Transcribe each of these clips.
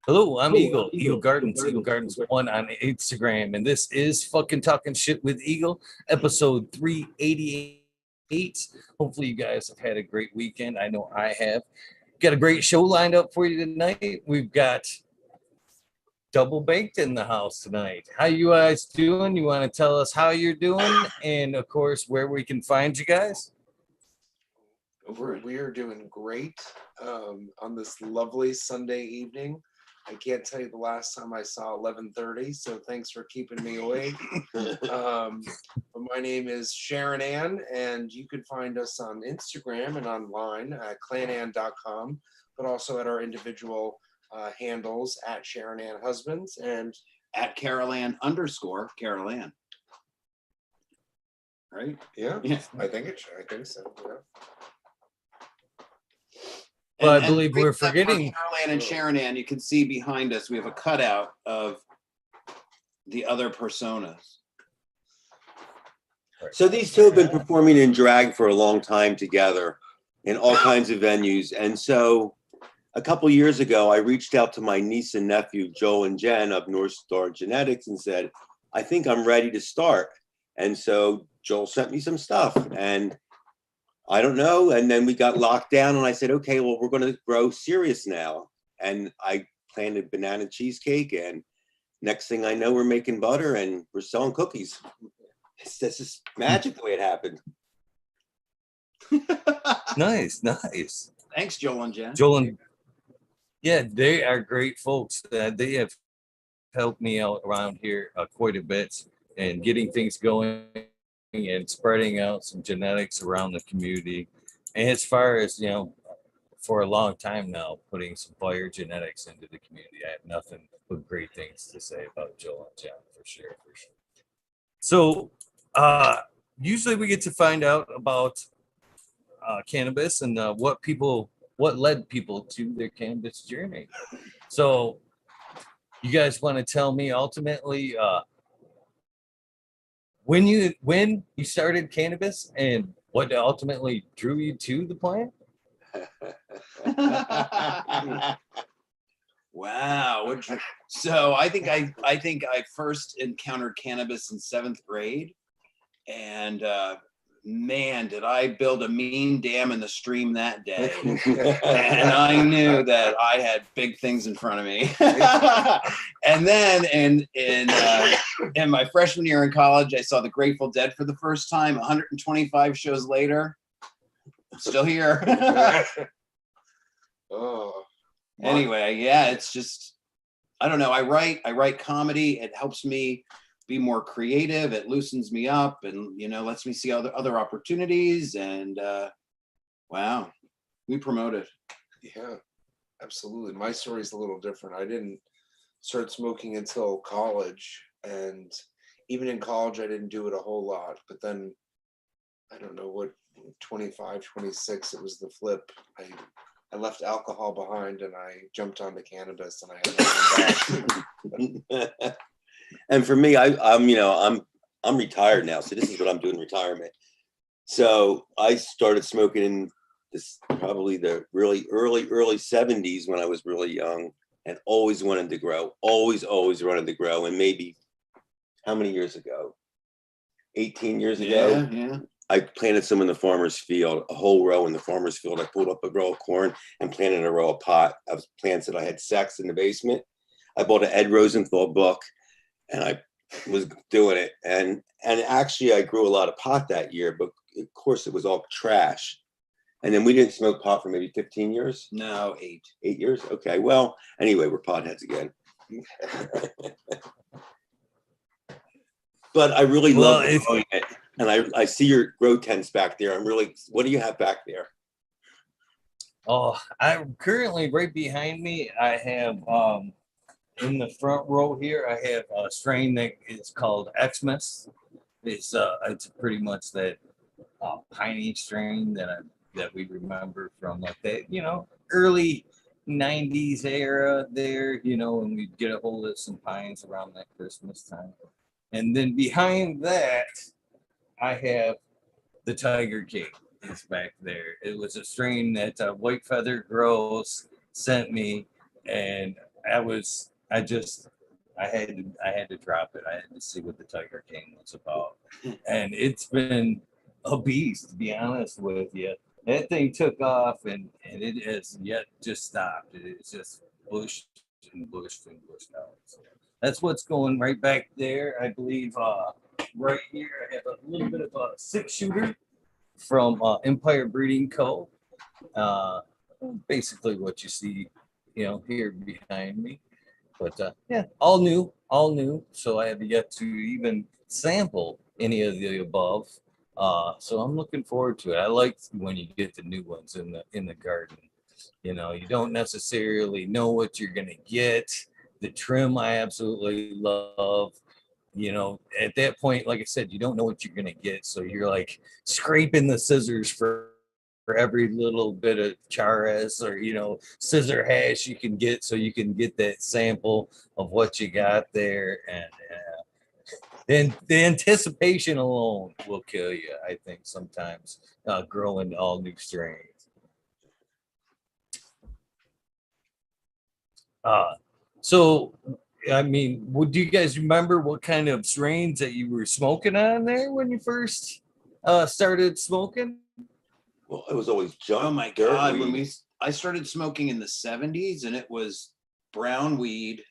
Hello, I'm Eagle, Eagle Gardens 1 on Instagram, and this is fucking Talking Shit with Eagle, episode 388. Hopefully, you guys have had a great weekend. I know I have. Got a great show lined up for you tonight. We've got Double Baked in the house tonight. How you guys doing? You want to tell us how you're doing, and of course, where we can find you guys? We are doing great on this lovely Sunday evening. I can't tell you the last time I saw 11:30, so thanks for keeping me awake. But my name is Sharon Ann, and you can find us on Instagram and online at clanan.com, but also at our individual handles at Sharon Ann Husbands and at Carol Ann. Right? Yeah. I think so. Yeah. Well, I believe we're forgetting Carol Ann and Sharon Ann. You can see behind us, we have a cutout of the other personas. So these two have been performing in drag for a long time together in all kinds of venues. And so a couple years ago, I reached out to my niece and nephew, Joel and Jen of North Star Genetics, and said, I think I'm ready to start. And so Joel sent me some stuff, and I don't know. And then we got locked down, and I said, okay, well, we're going to grow serious now. And I planted banana cheesecake, and next thing I know, we're making butter and we're selling cookies. It's just magic the way it happened. Nice. Thanks, Joel and Jen. Yeah, they are great folks. They have helped me out around here quite a bit and getting things going and spreading out some genetics around the community. And as far as, for a long time now, putting some fire genetics into the community, I have nothing but great things to say about Joel and Jen, for sure. So usually we get to find out about cannabis and what led people to their cannabis journey. So you guys want to tell me ultimately when you started cannabis and what ultimately drew you to the plant? Wow. So I think I first encountered cannabis in 7th grade, and man, did I build a mean dam in the stream that day. And I knew that I had big things in front of me. And then in my freshman year in college, I saw the Grateful Dead for the first time. 125 shows later, I'm still here. Oh. Anyway, yeah, it's just, I don't know. I write comedy. It helps me be more creative. It loosens me up and, lets me see other opportunities. And wow, we promote it. Yeah, absolutely. My story is a little different. I didn't start smoking until college, and even in college, I didn't do it a whole lot. But then, I don't know what, 25, 26, it was the flip. I left alcohol behind and I jumped onto cannabis, and I had back. And for me, I'm retired now, so this is what I'm doing in retirement. So I started smoking in probably the really early 70s when I was really young, and always wanted to grow, always wanted to grow. And maybe how many years ago? 18 years ago. Yeah. I planted some in the farmer's field, a whole row in the farmer's field. I pulled up a row of corn and planted a row of pot of plants that I had sex in the basement. I bought an Ed Rosenthal book, and I was doing it. And actually, I grew a lot of pot that year, but of course, it was all trash. And then we didn't smoke pot for maybe 15 years. No, 8. 8 years? Okay. Well, anyway, we're potheads again. But I really love growing it. And I see your grow tents back there. What do you have back there? Oh, I'm currently right behind me. I have in the front row here, I have a strain that is called Xmas. It's pretty much that piney strain that we remember from like that, early 90s era there, when we'd get a hold of some pines around that Christmas time. And then behind that, I have the Tiger King. It's back there. It was a strain that White Feather Grows sent me, and I had to drop it. I had to see what the Tiger King was about. And it's been a beast, to be honest with you. That thing took off and it has yet just stopped. It's just pushed and pushed and pushed out. So that's what's going right back there. I believe right here I have a little bit of a 6-shooter from Empire Breeding Co. Uh, basically what you see, here behind me. But yeah, all new, all new. So I have yet to even sample any of the above. So I'm looking forward to it. I like when you get the new ones in the garden. You don't necessarily know what you're gonna get. The trim I absolutely love. At that point, like I said, you don't know what you're gonna get. So you're like scraping the scissors for every little bit of charas or scissor hash you can get, so you can get that sample of what you got there. And then the anticipation alone will kill you, I think, sometimes, growing all new strains. So I mean, do you guys remember what kind of strains that you were smoking on there when you first started smoking? Well, it was always junk. Oh my dirt God. weed. I started smoking in the 70s, and it was brown weed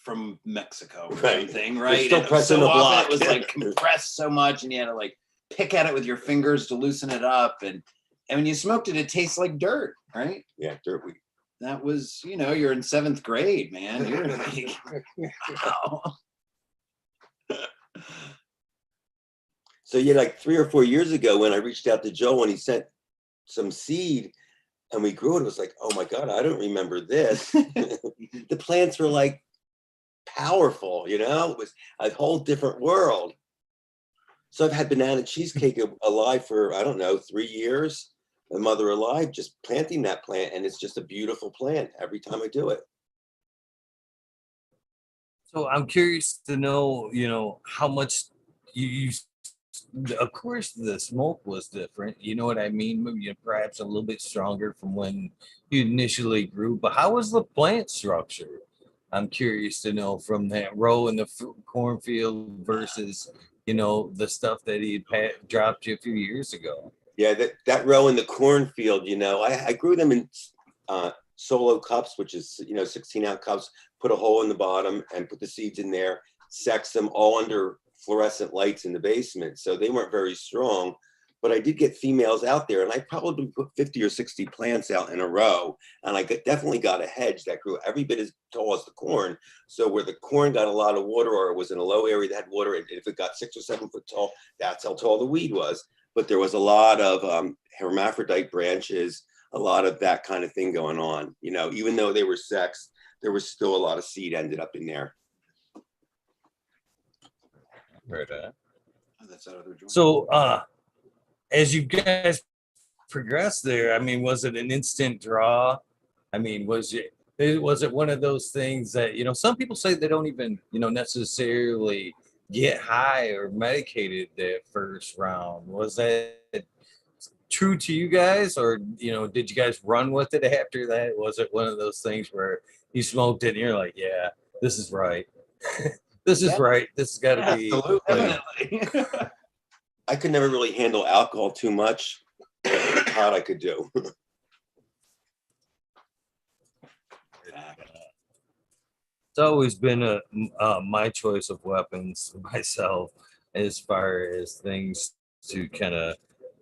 from Mexico or Right. something, You're right? still And pressing the often block. it was like compressed so much, and you had to like pick at it with your fingers to loosen it up. And when you smoked it, it tastes like dirt, right? Yeah, dirt weed. That was, you're in 7th grade, man. You're like, wow. So yeah, like 3 or 4 years ago, when I reached out to Joe and he sent some seed and we grew it, it was like, oh my God, I don't remember this. The plants were like powerful, it was a whole different world. So I've had banana cheesecake alive for, I don't know, 3 years. My mother alive, just planting that plant, and it's just a beautiful plant every time I do it. So I'm curious to know, how much you of course the smoke was different. You know what I mean? Maybe perhaps a little bit stronger from when you initially grew. But how was the plant structure? I'm curious to know from that row in the cornfield versus, the stuff that he had dropped you a few years ago. Yeah, that row in the cornfield, I grew them in solo cups, which is 16-ounce cups. Put a hole in the bottom and put the seeds in there. Sex them all under fluorescent lights in the basement, so they weren't very strong. But I did get females out there, and I probably put 50 or 60 plants out in a row, and I definitely got a hedge that grew every bit as tall as the corn. So where the corn got a lot of water, or it was in a low area that had water, and if it got 6 or 7 foot tall, that's how tall the weed was. But there was a lot of hermaphrodite branches, a lot of that kind of thing going on. Even though they were sexed, there was still a lot of seed ended up in there. Right. Oh, that's that other joint. So as you guys progressed there, I mean, was it an instant draw? I mean, was it one of those things that, some people say they don't even, necessarily get high or medicated that first round? Was that true to you guys, or, did you guys run with it after that? Was it one of those things where you smoked it and you're like, yeah, this is right. This is right. This has got to be. Definitely. I could never really handle alcohol too much. Pot I could do. It's always been my choice of weapons myself, as far as things to kind of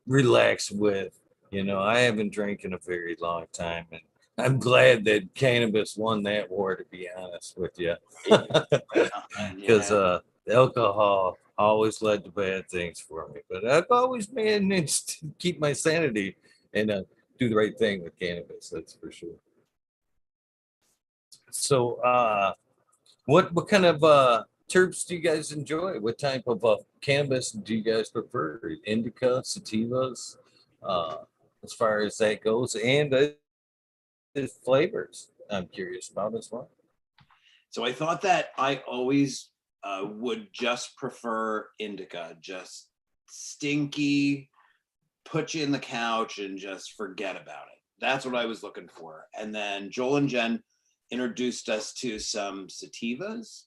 relax with. I haven't drank in a very long time, and I'm glad that cannabis won that war, to be honest with you, because alcohol always led to bad things for me. But I've always managed to keep my sanity and do the right thing with cannabis. That's for sure. So, what kind of terps do you guys enjoy? What type of cannabis do you guys prefer? Indica, sativas, as far as that goes, and the flavors I'm curious about as well. So I thought that I always would just prefer indica, just stinky, put you in the couch and just forget about it. That's what I was looking for. And then Joel and Jen introduced us to some sativas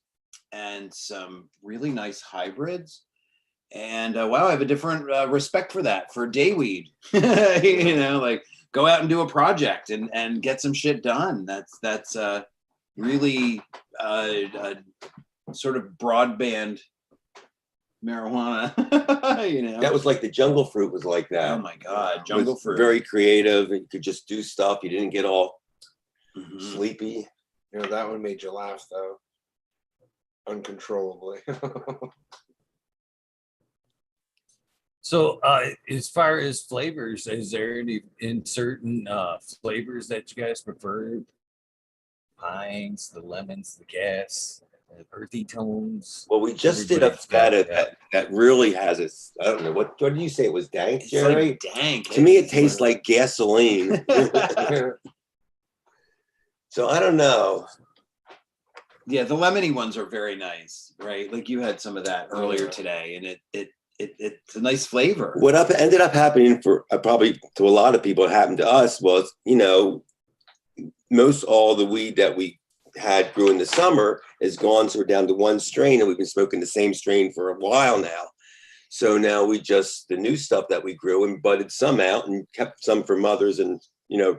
and some really nice hybrids. And wow, I have a different respect for that, for day weed. You know, like go out and do a project and get some shit done. That's really sort of broadband marijuana. You know, That was like the jungle fruit was like that. oh my God, It jungle was fruit. very creative, and you could just do stuff. You didn't get all Mhm. sleepy. You know, that one made you laugh though, uncontrollably. So, as far as flavors, is there any in certain flavors that you guys prefer? Pines, the lemons, the gas, the earthy tones. Well, we just did a Everybody's got feta that really has its. I don't know what did you say? It was dank, It's Jerry. like dank. To me, it tastes like gasoline. Yeah. So I don't know. Yeah, the lemony ones are very nice, right? Like you had some of that earlier Yeah. today, and it's a nice flavor. What ended up happening for probably to a lot of people, it happened to us was, you know, most all the weed that we had grew in the summer is gone. So we're down to one strain, and we've been smoking the same strain for a while now. So now we just, the new stuff that we grew and budded some out and kept some for mothers, and, you know,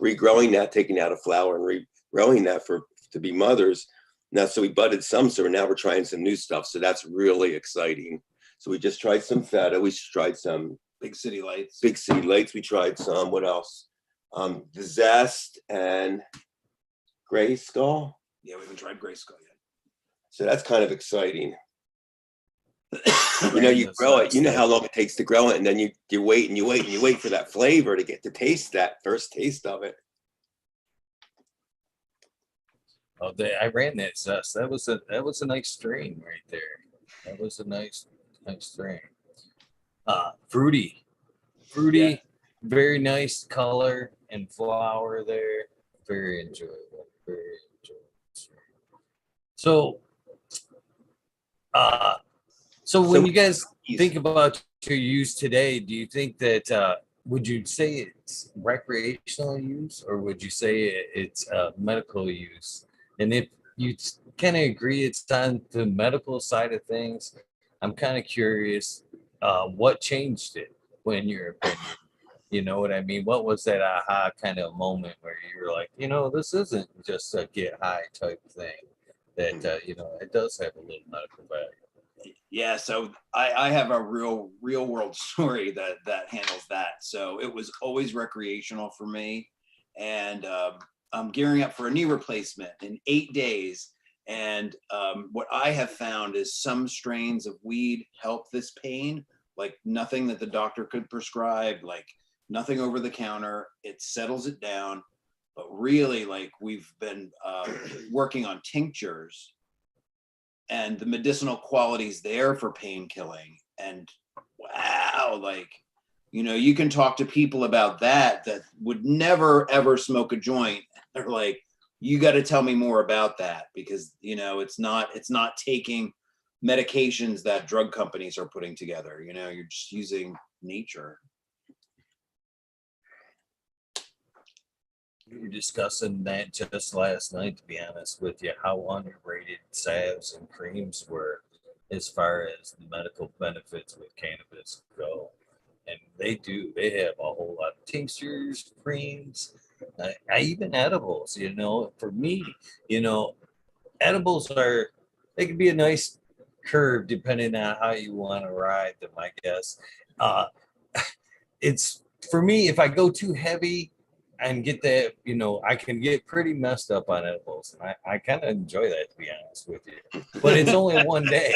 regrowing that, taking out a flower and regrowing that to be mothers. Now, so we budded some, so now we're trying some new stuff. So that's really exciting. So we just tried some feta. We tried some Big City Lights. Big City Lights. We tried some. What else? The Zest and Gray Skull. Yeah, we haven't tried Gray Skull yet. So that's kind of exciting. You know, you grow it. You know how long it takes to grow it, and then you wait and you wait and you wait for that flavor to get to taste that first taste of it. Oh, I ran that Zest. That was a nice strain right there. That was a nice strain. Fruity, Yeah. very nice color and flower there. Very enjoyable. Very enjoyable. So, so when you guys think about your use today, do you think that would you say it's recreational use, or would you say it's medical use? And if you kind of agree it's on the medical side of things, I'm kind of curious what changed it, in your opinion? You know what I mean? What was that aha kind of moment where you were like, you know, this isn't just a get high type thing, that, you know, it does have a little medical value. Yeah, so I have a real world story that handles that. So it was always recreational for me, and I'm gearing up for a knee replacement in 8 days. And what I have found is some strains of weed help this pain, like nothing that the doctor could prescribe, like nothing over the counter. It settles it down. But really, like we've been working on tinctures and the medicinal qualities there for pain killing. And wow, like, you know, you can talk to people about that would never ever smoke a joint. They're like, you got to tell me more about that, because, you know, it's not taking medications that drug companies are putting together. You know, you're just using nature. We were discussing that just last night, to be honest with you, how underrated salves and creams were as far as the medical benefits with cannabis go. And they have a whole lot of tinctures, creams, I even edibles. You know, for me, you know, edibles they can be a nice curve depending on how you want to ride them, I guess. It's for me, if I go too heavy and get that, you know, I can get pretty messed up on edibles. And I kind of enjoy that, to be honest with you. But it's only one day.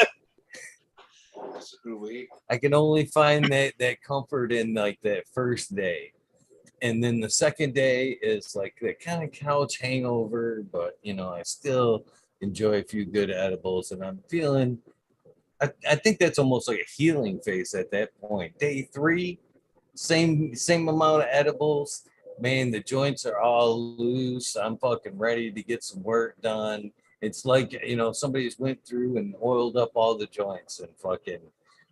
I can only find that comfort in like that first day. And then the second day is like that kind of couch hangover, but you know, I still enjoy a few good edibles, and I'm feeling I think that's almost like a healing phase at that point. Day 3, same amount of edibles. Man, the joints are all loose. I'm fucking ready to get some work done. It's like, you know, somebody's went through and oiled up all the joints and fucking.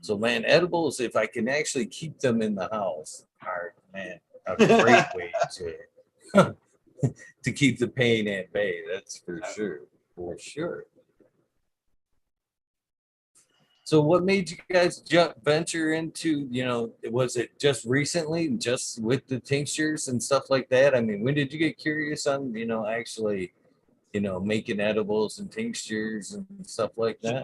So man, edibles, if I can actually keep them in the house, are man a great way to to keep the pain at bay. That's for sure. For sure. So what made you guys venture into, was it just recently, just with the tinctures and stuff like that? I mean, when did you get curious on, actually, making edibles and tinctures and stuff like that?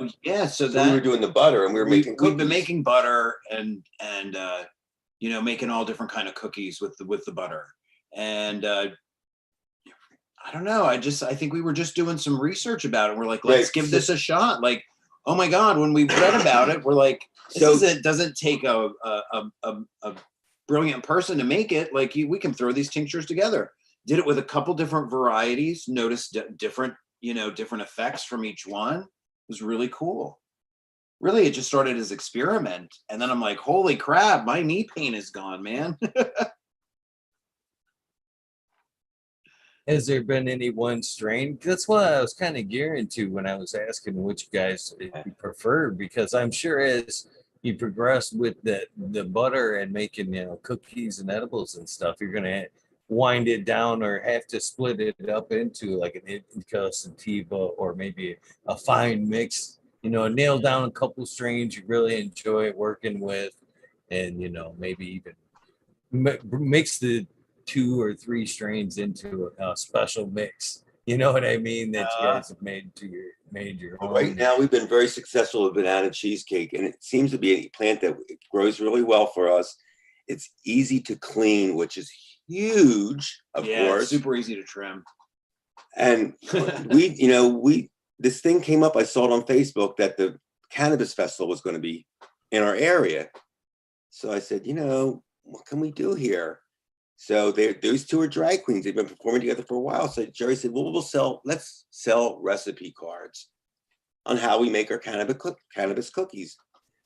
So So we were doing the butter and we were making cookies. We've been making butter and making all different kind of cookies with the butter. And I don't know. I think we were just doing some research about it. We're like, let's give this a shot. Like, oh my God, when we read about it, we're like, it doesn't take a brilliant person to make it. Like we can throw these tinctures together. Did it with a couple different varieties, noticed different effects from each one. It was really cool. Really, it just started as experiment. And then I'm like, holy crap, my knee pain is gone, man. Has there been any one strain? That's what I was kind of gearing to when I was asking which guys you prefer, because I'm sure as you progress with the butter and making cookies and edibles and stuff, you're gonna wind it down or have to split it up into like an indica, sativa, or maybe a fine mix. Nail down a couple strains you really enjoy working with, and maybe even mix the 2 or 3 strains into a special mix. You know what I mean? That you guys have made your own. Right now, we've been very successful with banana cheesecake, and it seems to be a plant that grows really well for us. It's easy to clean, which is huge, of course. Super easy to trim. And this thing came up. I saw it on Facebook that the cannabis festival was going to be in our area. So I said, what can we do here? So those two are drag queens. They've been performing together for a while. So Jerry said, well, let's sell recipe cards on how we make our cannabis cookies.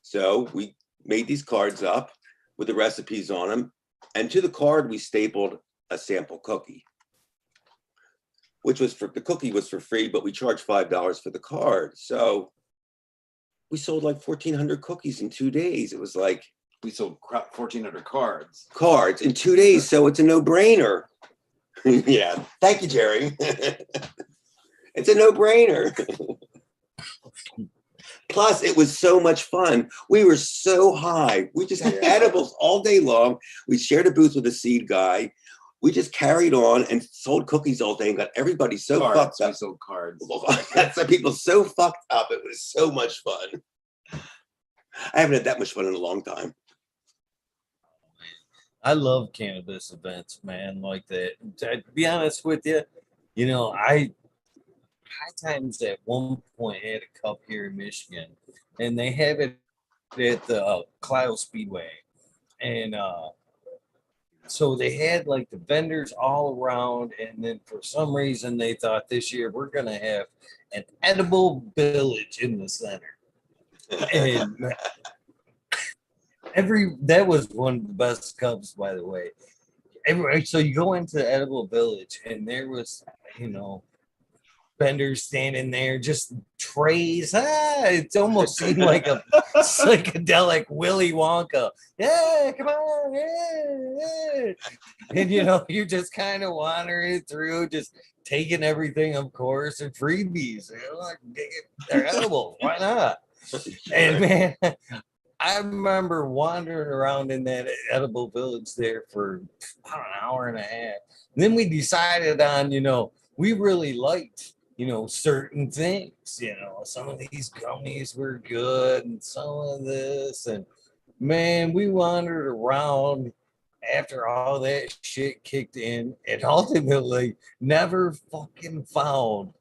So we made these cards up with the recipes on them. And to the card, we stapled a sample cookie, which was the cookie was for free, but we charged $5 for the card. So we sold like 1,400 cookies in 2 days. It was like, we sold 1,400 cards in 2 days. So it's a no-brainer. Yeah. Thank you, Jerry. It's a no-brainer. Plus, it was so much fun. We were so high. We just had edibles all day long. We shared a booth with a seed guy. We just carried on and sold cookies all day and got everybody so fucked up. We sold cards. That's why people so fucked up. It was so much fun. I haven't had that much fun in a long time. I love cannabis events, man, like that. To be honest with you, I times at one point had a cup here in Michigan, and they have it at the Clio Speedway, and so they had like the vendors all around, and then for some reason they thought this year we're gonna have an edible village in the center, and that was one of the best cups, by the way. So you go into the edible village, and there was vendors standing there, just trays. It almost seemed like a psychedelic Willy Wonka. Yeah, come on, yeah. And you're just kind of wandering through, just taking everything, of course, and freebies. Like, they're edible. Why not? And man, I remember wandering around in that edible village there for about an hour and a half. And then we decided on, we really liked certain things. Some of these gummies were good and some of this. And man, we wandered around after all that shit kicked in and ultimately never fucking found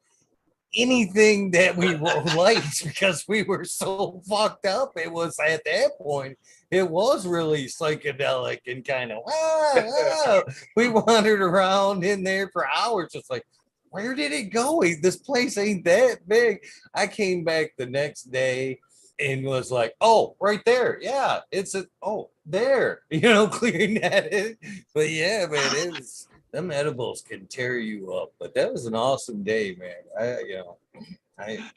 anything that we liked because we were so fucked up. It was at that point, it was really psychedelic and kind of we wandered around in there for hours, just like, where did it go? This place ain't that big. I came back the next day and was like, oh, right there. Yeah, it's there, clearing that in. But yeah, man, them edibles can tear you up. But that was an awesome day, man. I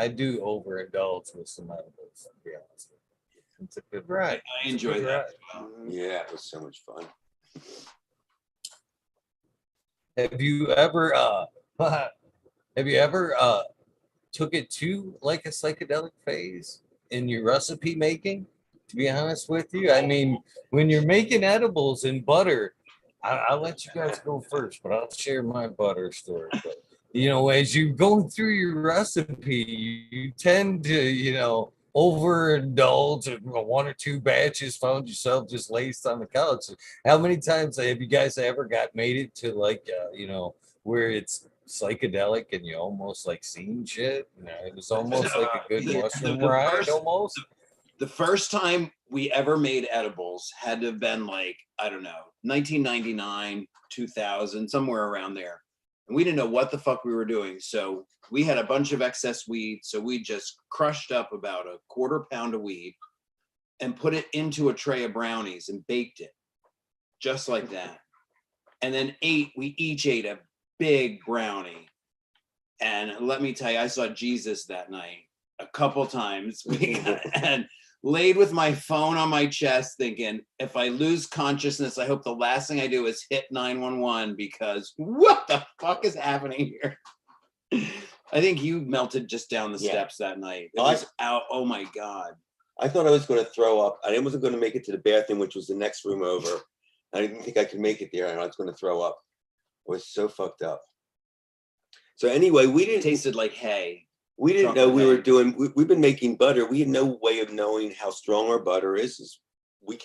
do overindulge with some edibles, to be honest with you. It's a good ride. I enjoy that. Yeah, it was so much fun. Have you ever have you ever took it to like a psychedelic phase in your recipe making? To be honest with you, I mean, when you're making edibles and butter, I'll let you guys go first, but I'll share my butter story. But you know, as you go through your recipe, you tend to, you know, overindulge in one or two batches, found yourself just laced on the couch. How many times have you guys ever made it to like, you know, where it's psychedelic and you almost like seen shit? You know, it was almost like a good mushroom ride almost. The first time we ever made edibles had to have been like, I don't know, 1999, 2000, somewhere around there. And we didn't know what the fuck we were doing. So we had a bunch of excess weed. So we just crushed up about a quarter pound of weed and put it into a tray of brownies and baked it just like that. And then we each ate a big brownie. And let me tell you, I saw Jesus that night a couple times and laid with my phone on my chest thinking, if I lose consciousness, I hope the last thing I do is hit 911 because what the fuck is happening here? I think you melted just down the steps that night. It was out. Oh my God. I thought I was going to throw up. I wasn't going to make it to the bathroom, which was the next room over. I didn't think I could make it there. And I was going to throw up. I was so fucked up. So anyway, It tasted like hay. We didn't know we were doing, we've been making butter. We had no way of knowing how strong our butter is. We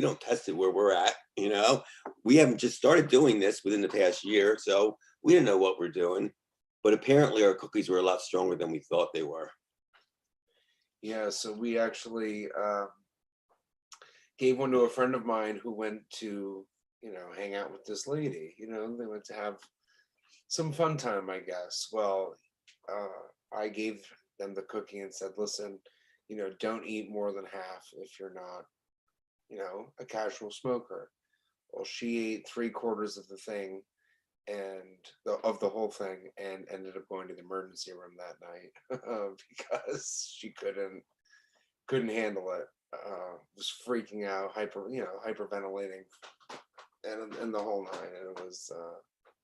don't test it where we're at, you know. We haven't just started doing this within the past year. So we didn't know what we're doing. But apparently our cookies were a lot stronger than we thought they were. Yeah, so we actually gave one to a friend of mine who went to, you know, hang out with this lady. You know, they went to have some fun time, I guess. Well, I gave them the cookie and said, listen, you know, don't eat more than half if you're not, you know, a casual smoker. Well, she ate 3/4 of the thing of the whole thing and ended up going to the emergency room that night because she couldn't handle it. Was freaking out, hyperventilating and the whole nine. And it was,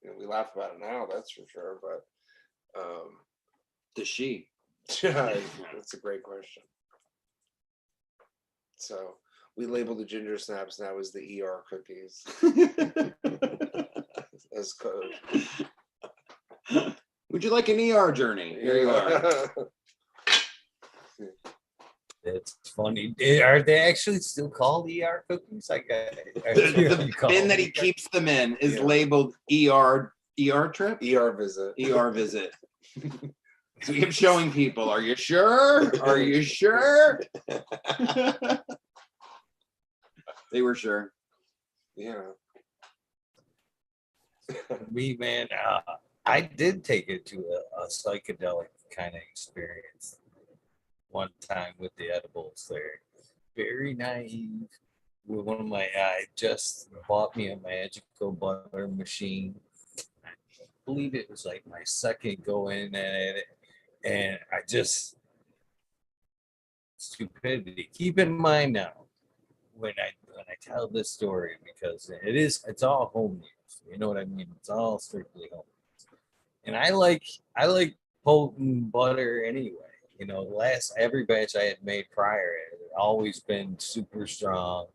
you know, we laugh about it now, that's for sure. But Does she? yeah, that's a great question. So we label the ginger snaps now as the ER cookies as code. Would you like an ER journey? Here you are. It's funny. Are they actually still called ER cookies? The bin that he keeps them in is labeled ER trip? ER visit. ER visit. So we keep showing people, are you sure? Are you sure? They were sure. Yeah. Man, I did take it to a psychedelic kind of experience one time with the edibles there. Very naive. With one of my, I just bought me a magical butter machine. I believe it was like my second go in at it. And I just, stupidity. Keep in mind now, when I tell this story, because it's all home use. You know what I mean? It's all strictly home use. And I like potent butter anyway. You know, every batch I had made prior had always been super strong.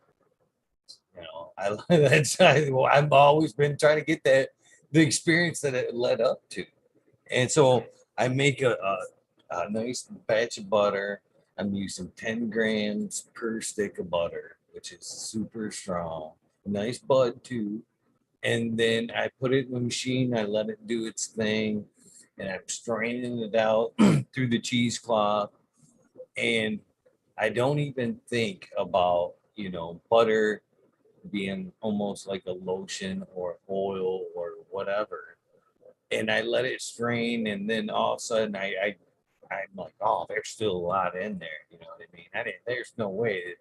You know, I've always been trying to get the experience that it led up to. And so I make a nice batch of butter. I'm using 10 grams per stick of butter, which is super strong. Nice bud too. And then I put it in the machine. I let it do its thing. And I'm straining it out through the cheesecloth. And I don't even think about, you know, butter being almost like a lotion or oil or whatever. And I let it strain, and then all of a sudden I'm like, oh, there's still a lot in there. You know what I mean? There's no way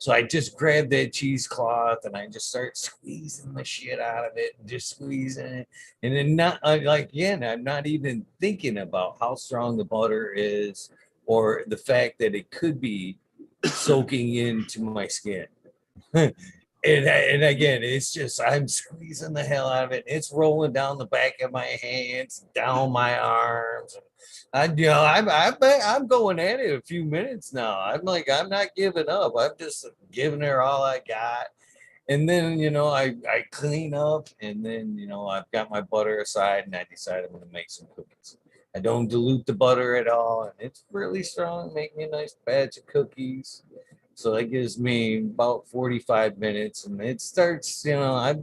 so I just grabbed that cheesecloth and I just start squeezing the shit out of it and just squeezing it. And then I'm not even thinking about how strong the butter is or the fact that it could be soaking into my skin. And again, it's just I'm squeezing the hell out of it. It's rolling down the back of my hands, down my arms. I'm going at it a few minutes now. I'm like, I'm not giving up. I'm just giving her all I got. And then, I clean up, and then, I've got my butter aside, and I decide I'm going to make some cookies. I don't dilute the butter at all, and it's really strong. Make me a nice batch of cookies. So that gives me about 45 minutes, and it starts, I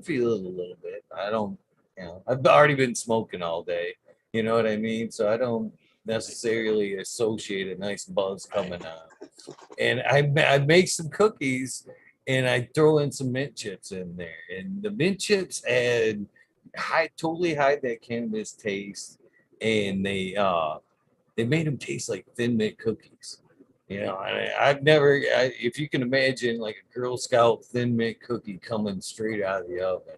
feel it a little bit. I don't, I've already been smoking all day. You know what I mean? So I don't necessarily associate a nice buzz coming on. And I make some cookies, and I throw in some mint chips in there. And the mint chips add totally hide that cannabis taste, and they made them taste like Thin Mint cookies. I've never, if you can imagine like a Girl Scout Thin Mint cookie coming straight out of the oven,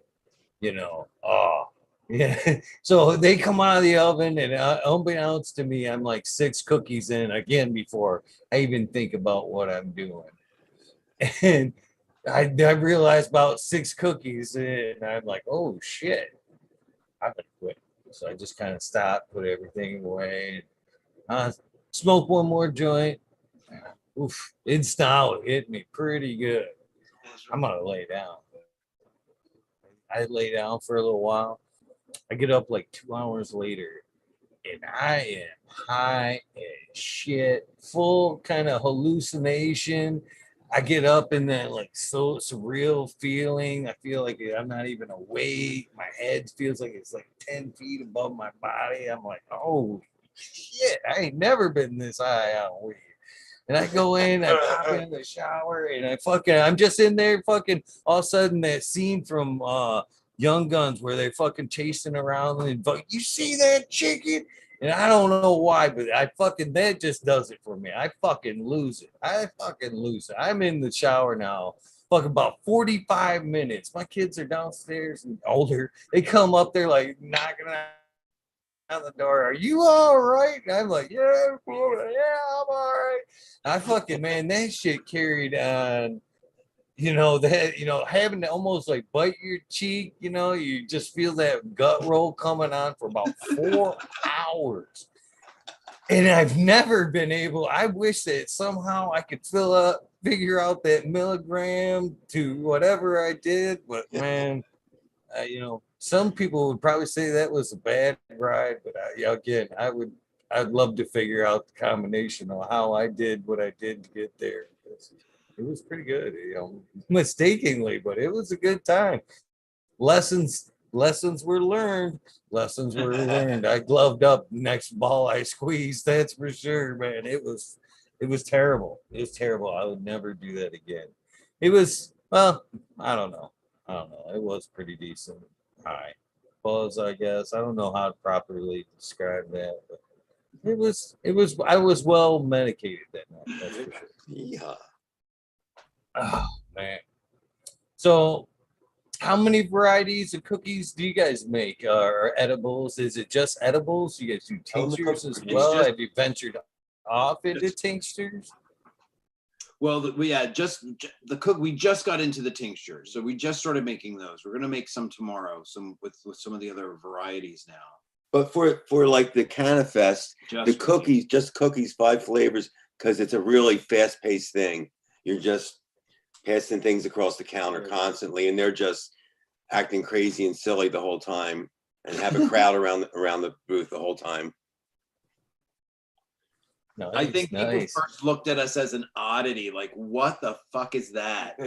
oh, yeah. So they come out of the oven, and unbeknownst to me, I'm like 6 cookies in again before I even think about what I'm doing. And I realized about 6 cookies in, and I'm like, oh shit, I'm gonna quit. So I just kind of stopped, put everything away, smoke one more joint. Oof, it's now hit me pretty good. I'm gonna lay down. I lay down for a little while. I get up like 2 hours later, and I am high as shit, full kind of hallucination. I get up in that like so surreal feeling. I feel like I'm not even awake. My head feels like it's like 10 feet above my body. I'm like, oh shit, I ain't never been this high on weed. And I go in, I pop in the shower, and I'm just in there fucking all of a sudden that scene from Young Guns where they're fucking chasing around and you see that chicken? And I don't know why, but that just does it for me. I fucking lose it. I'm in the shower now. Fucking about 45 minutes. My kids are downstairs and older. They come up there like knocking on the door. Are you all right? And I'm like, yeah, I'm all right. Man, that shit carried on. Having to almost like bite your cheek, you just feel that gut roll coming on for about 4 hours. And I've never been able, I wish that somehow I could figure out that milligram to whatever I did. But man, some people would probably say that was a bad ride. But I'd love to figure out the combination of how I did what I did to get there. It was pretty good, mistakenly, but it was a good time. Lessons were learned. I gloved up next ball I squeezed. That's for sure, man. It was terrible. It was terrible. I would never do that again. It was, well, I don't know. It was pretty decent. High buzz, I guess. I don't know how to properly describe that, but I was well medicated that night. That's for sure. Yeah. Oh man. So how many varieties of cookies do you guys make or edibles? Is it just edibles? You guys do tinctures as well? Have you ventured off into tinctures? Well, we just got into the tincture, so we just started making those. We're gonna make some tomorrow, with some of the other varieties now. But for like the CannaFest, just cookies, 5 flavors, because it's a really fast-paced thing. You're just passing things across the counter constantly, and they're just acting crazy and silly the whole time, and have a crowd around the booth the whole time. Nice, I think people first looked at us as an oddity, like, what the fuck is that?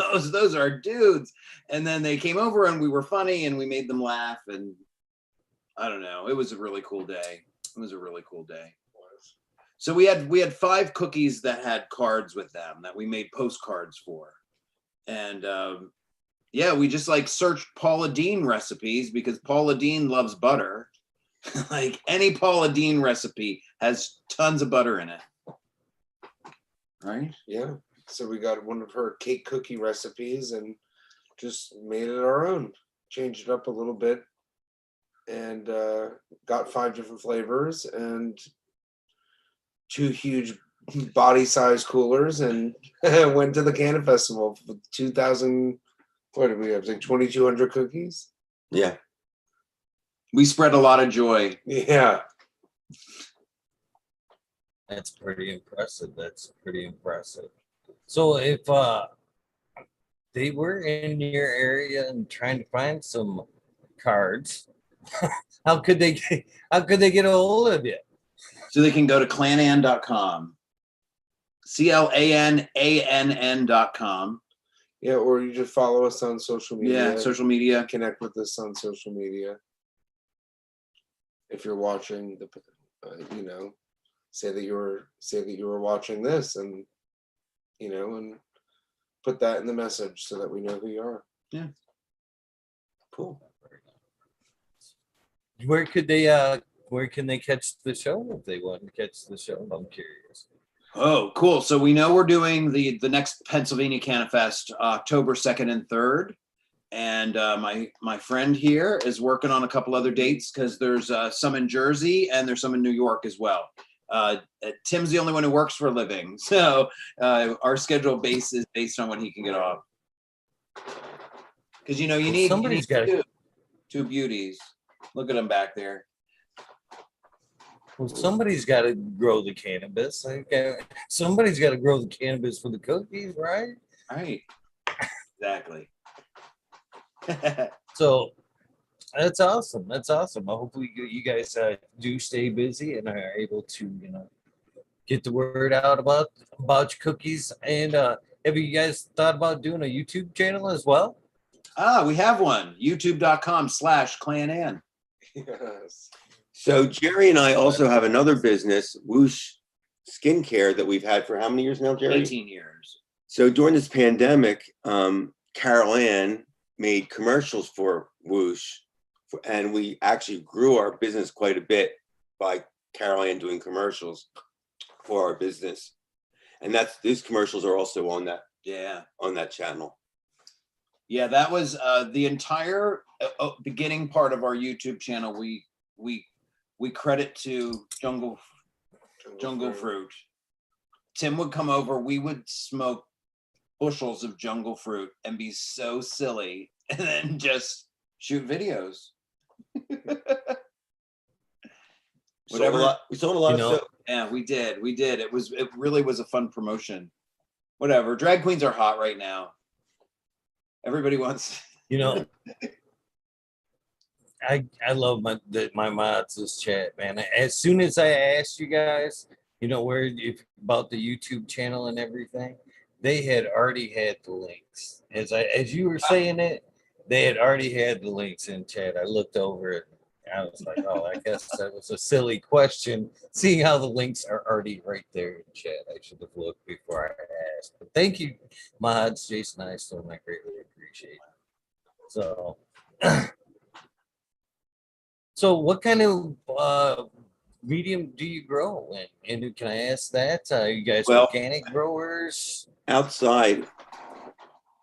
those are dudes. And then they came over and we were funny and we made them laugh, and I don't know. It was a really cool day. So we had 5 cookies that had cards with them that we made postcards for. And we just like searched Paula Deen recipes because Paula Deen loves butter. Like any Paula Deen recipe has tons of butter in it. Right? Yeah. So we got one of her cake cookie recipes and just made it our own. Changed it up a little bit and got 5 different flavors and 2 huge body size coolers and went to the Canna Festival for 2,000. What did we have? Like 2,200 cookies. Yeah. We spread a lot of joy. Yeah. That's pretty impressive. That's pretty impressive. So if they were in your area and trying to find some cards, how could they get a hold of you? So they can go to clanan.com. CLANANN.com. Yeah, or you just follow us on social media. Yeah, social media. Connect with us on social media. If you're watching the, say that you were watching this, and and put that in the message so that we know who you are. Yeah. Cool. Where can they catch the show if they want to catch the show? I'm curious. Oh, cool. So we know we're doing the next Pennsylvania Canna Fest October 2nd and 3rd. And my friend here is working on a couple other dates because there's some in Jersey and there's some in New York as well. Tim's the only one who works for a living. So our schedule base is based on when he can get off. Because, you need Somebody's got two beauties. Look at them back there. Well, somebody's got to grow the cannabis. Okay. Somebody's got to grow the cannabis for the cookies, right? Right. Exactly. So that's awesome. That's awesome. Hopefully you guys do stay busy and are able to, get the word out about your cookies. And have you guys thought about doing a YouTube channel as well? We have one. YouTube.com/ClanAnn. Yes. So Jerry and I also have another business, Whoosh Skincare, that we've had for how many years now, Jerry? 18 years. So during this pandemic, Carol Ann made commercials for Whoosh, and we actually grew our business quite a bit by Carol Ann doing commercials for our business. And these commercials are also on that channel. Yeah, that was the entire beginning part of our YouTube channel. We credit to Jungle Fruit. Tim would come over, we would smoke bushels of jungle fruit and be so silly and then just shoot videos. Whatever. We sold a lot of soap. Yeah, we did. It really was a fun promotion. Whatever. Drag queens are hot right now. Everybody wants. I love my mods' chat, man. As soon as I asked you guys, about the YouTube channel and everything, they had already had the links. As you were saying it, they had already had the links in chat. I looked over it. I was like, oh, I guess that was a silly question. Seeing how the links are already right there in chat, I should have looked before I asked. But thank you, mods, Jason Eystone. I greatly appreciate it. So what kind of medium do you grow in? And can I ask that? You guys organic growers? Outside,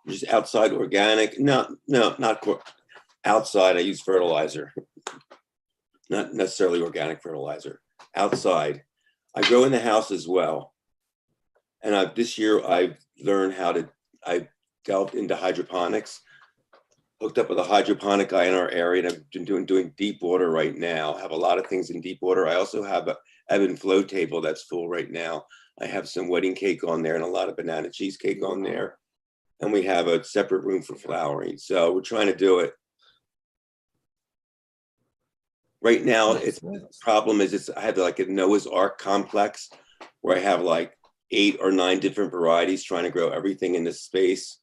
just outside organic. No, not outside. I use fertilizer, not necessarily organic fertilizer. Outside, I grow in the house as well. And this year I've learned I delved into hydroponics. Hooked up with a hydroponic guy in our area, and I've been doing deep water right now. I have a lot of things in deep water. I also have a ebb and flow table that's full right now. I have some wedding cake on there and a lot of banana cheesecake on there. And we have a separate room for flowering. So we're trying to do it. Right now, the problem is I have like a Noah's Ark complex where I have like 8 or 9 different varieties trying to grow everything in this space.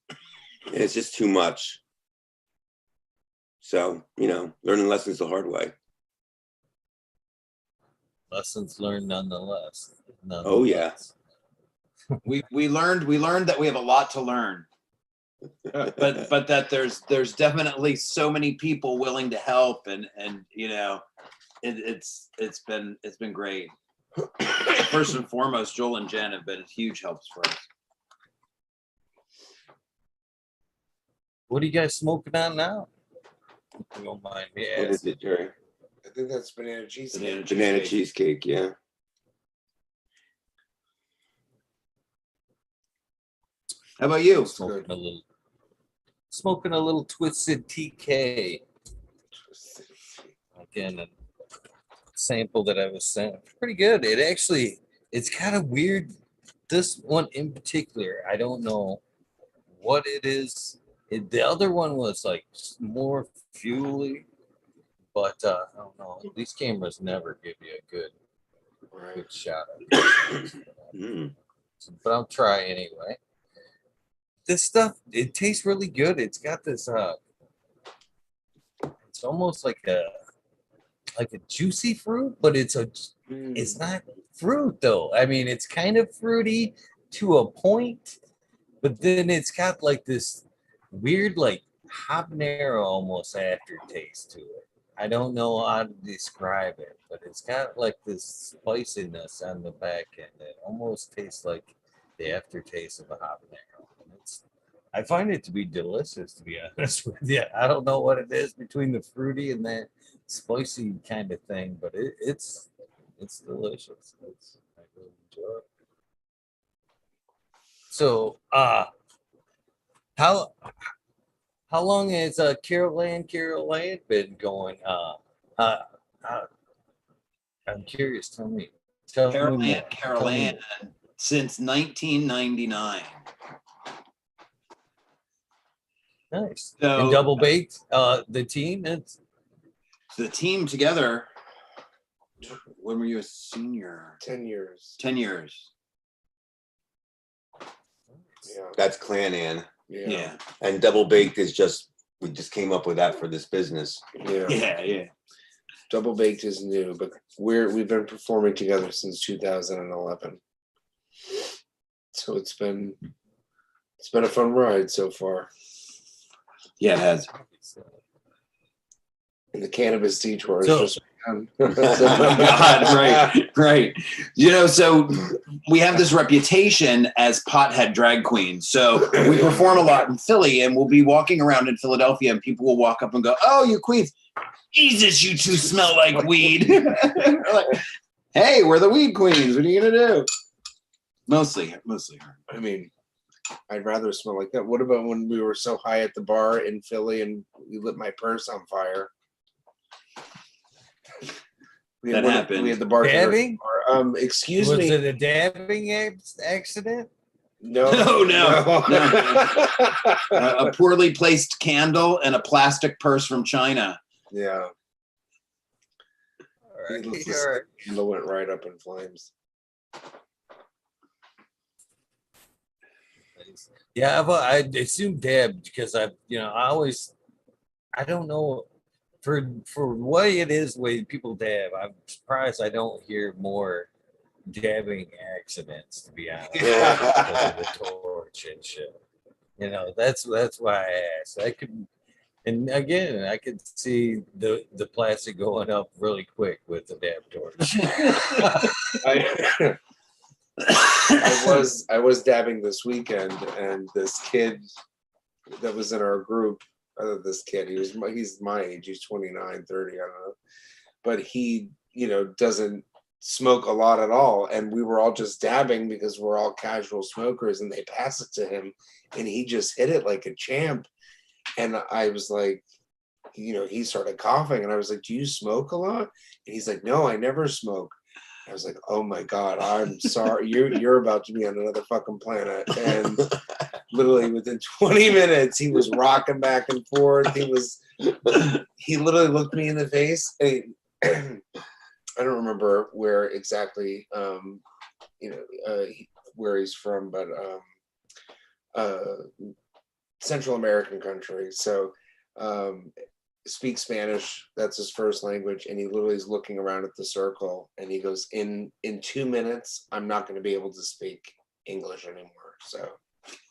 And it's just too much. So, learning lessons the hard way. Lessons learned nonetheless. Oh yeah. We learned that we have a lot to learn. But that there's definitely so many people willing to help and it's been great. First and foremost, Joel and Jen have been huge helps for us. What are you guys smoking on now? If you don't mind me asking. What is it, Jerry? I think that's banana cheesecake. Banana cheesecake, yeah. How about you? Smoking a little twisted TK. Again, a sample that I was sent. Pretty good. It's kind of weird. This one in particular, I don't know what it is. The other one was like more fuely, but I don't know. These cameras never give you a good shot of it. But I'll try anyway. This stuff, it tastes really good. It's got this it's almost like a juicy fruit, but it's not fruit though. I mean, it's kind of fruity to a point, but then it's got like this weird like habanero almost aftertaste to it. I don't know how to describe it, but it's got like this spiciness on the back end. It almost tastes like the aftertaste of a habanero. I find it to be delicious, to be honest with you. I don't know what it is between the fruity and that spicy kind of thing, but it's delicious. I really enjoy it. So, how long has Carol Ann been going? Uh, I'm curious. Tell me Carol more. Ann, since 1999. Nice. So, and Double Baked, the team. It's the team together. When were you a senior? 10 years. 10 years. Yeah. That's Clan Ann. Yeah. And Double Baked is we just came up with that for this business. Yeah. Double Baked is new, but we've been performing together since 2011. So it's been a fun ride so far. Yeah, it has. And the cannabis detour is just begun. God, right. You know, so we have this reputation as pothead drag queens. So we perform a lot in Philly, and we'll be walking around in Philadelphia, and people will walk up and go, "Oh, you queens. Jesus, you two smell like weed." Like, hey, we're the weed queens. What are you gonna do? Mostly her. I mean, I'd rather smell like that. What about when we were so high at the bar in Philly and we lit my purse on fire? That happened. We had the bartender. Dabbing? Excuse Was me. it a dabbing accident? No. A poorly placed candle and a plastic purse from China. Yeah. All right. The candle went right up in flames. Yeah, I assume dab because I don't know for what it is way people dab. I'm surprised I don't hear more dabbing accidents, to be honest. Because of the torch and shit. You know, that's why I asked. And again, I could see the plastic going up really quick with the dab torch. I was dabbing this weekend, and this kid that was in our group, this kid, he's my age, he's 29, 30, I don't know. But he, doesn't smoke a lot at all. And we were all just dabbing because we're all casual smokers, and they pass it to him and he just hit it like a champ. And I was like, he started coughing, and I was like, "Do you smoke a lot?" And he's like, "No, I never smoke." I was like, "Oh my God, I'm sorry. You're about to be on another fucking planet." And literally within 20 minutes, he was rocking back and forth. He literally looked me in the face. I don't remember where exactly, where he's from, but Central American country. So speaks Spanish. That's his first language. And he literally is looking around at the circle, and he goes, in 2 minutes, I'm not going to be able to speak English anymore. So,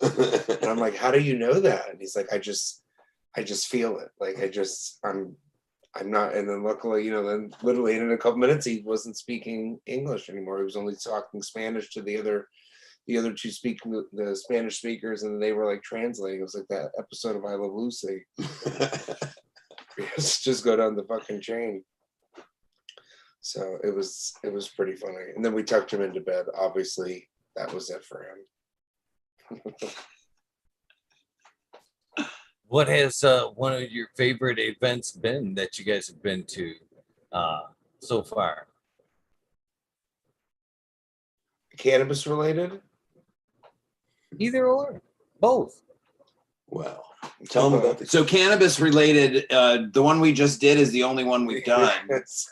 and I'm like, "How do you know that?" And he's like, I just feel it. Like, I'm not. And then luckily, then literally in a couple minutes, he wasn't speaking English anymore. He was only talking Spanish to the other two speaking, the Spanish speakers, and they were like translating. It was like that episode of I Love Lucy. Just go down the fucking chain. So it was pretty funny. And then we tucked him into bed. Obviously, that was it for him. what has one of your favorite events been that you guys have been to so far? Cannabis related? Either or, both. Well, tell them about the. So cannabis related, the one we just did is the only one we've done,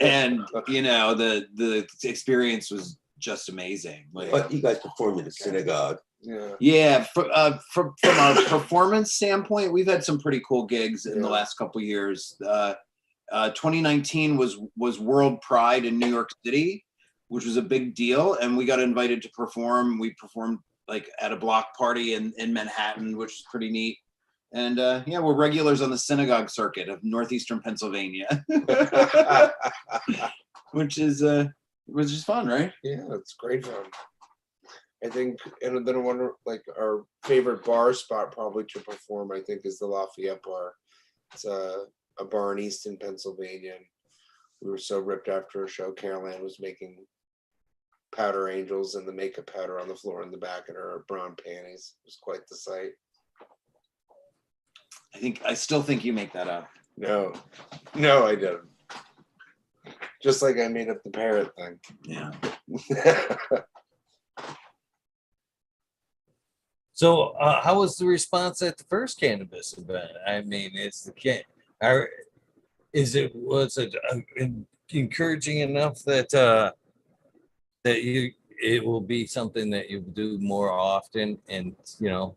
and you know the experience was just amazing. Like, But you guys performed in a synagogue. Yeah. from our performance standpoint, we've had some pretty cool gigs in the last couple years. 2019 was World Pride in New York City, which was a big deal, and we got invited to perform. We performed like at a block party in Manhattan, which is pretty neat. And yeah, we're regulars on the synagogue circuit of northeastern Pennsylvania, which is fun, right? Yeah, it's great fun. I think, and then I wonder, like, our favorite bar spot probably to perform, I think, is the Lafayette Bar. It's a bar in Easton, Pennsylvania. And we were so ripped after a show. Caroline was making powder angels and the makeup powder on the floor in the back in her brown panties. It was quite the sight. I still think you make that up. No, I didn't. Just like I made up the parrot thing. Yeah. So, how was the response at the first cannabis event? I mean, was it encouraging enough that it will be something that you do more often? And you know,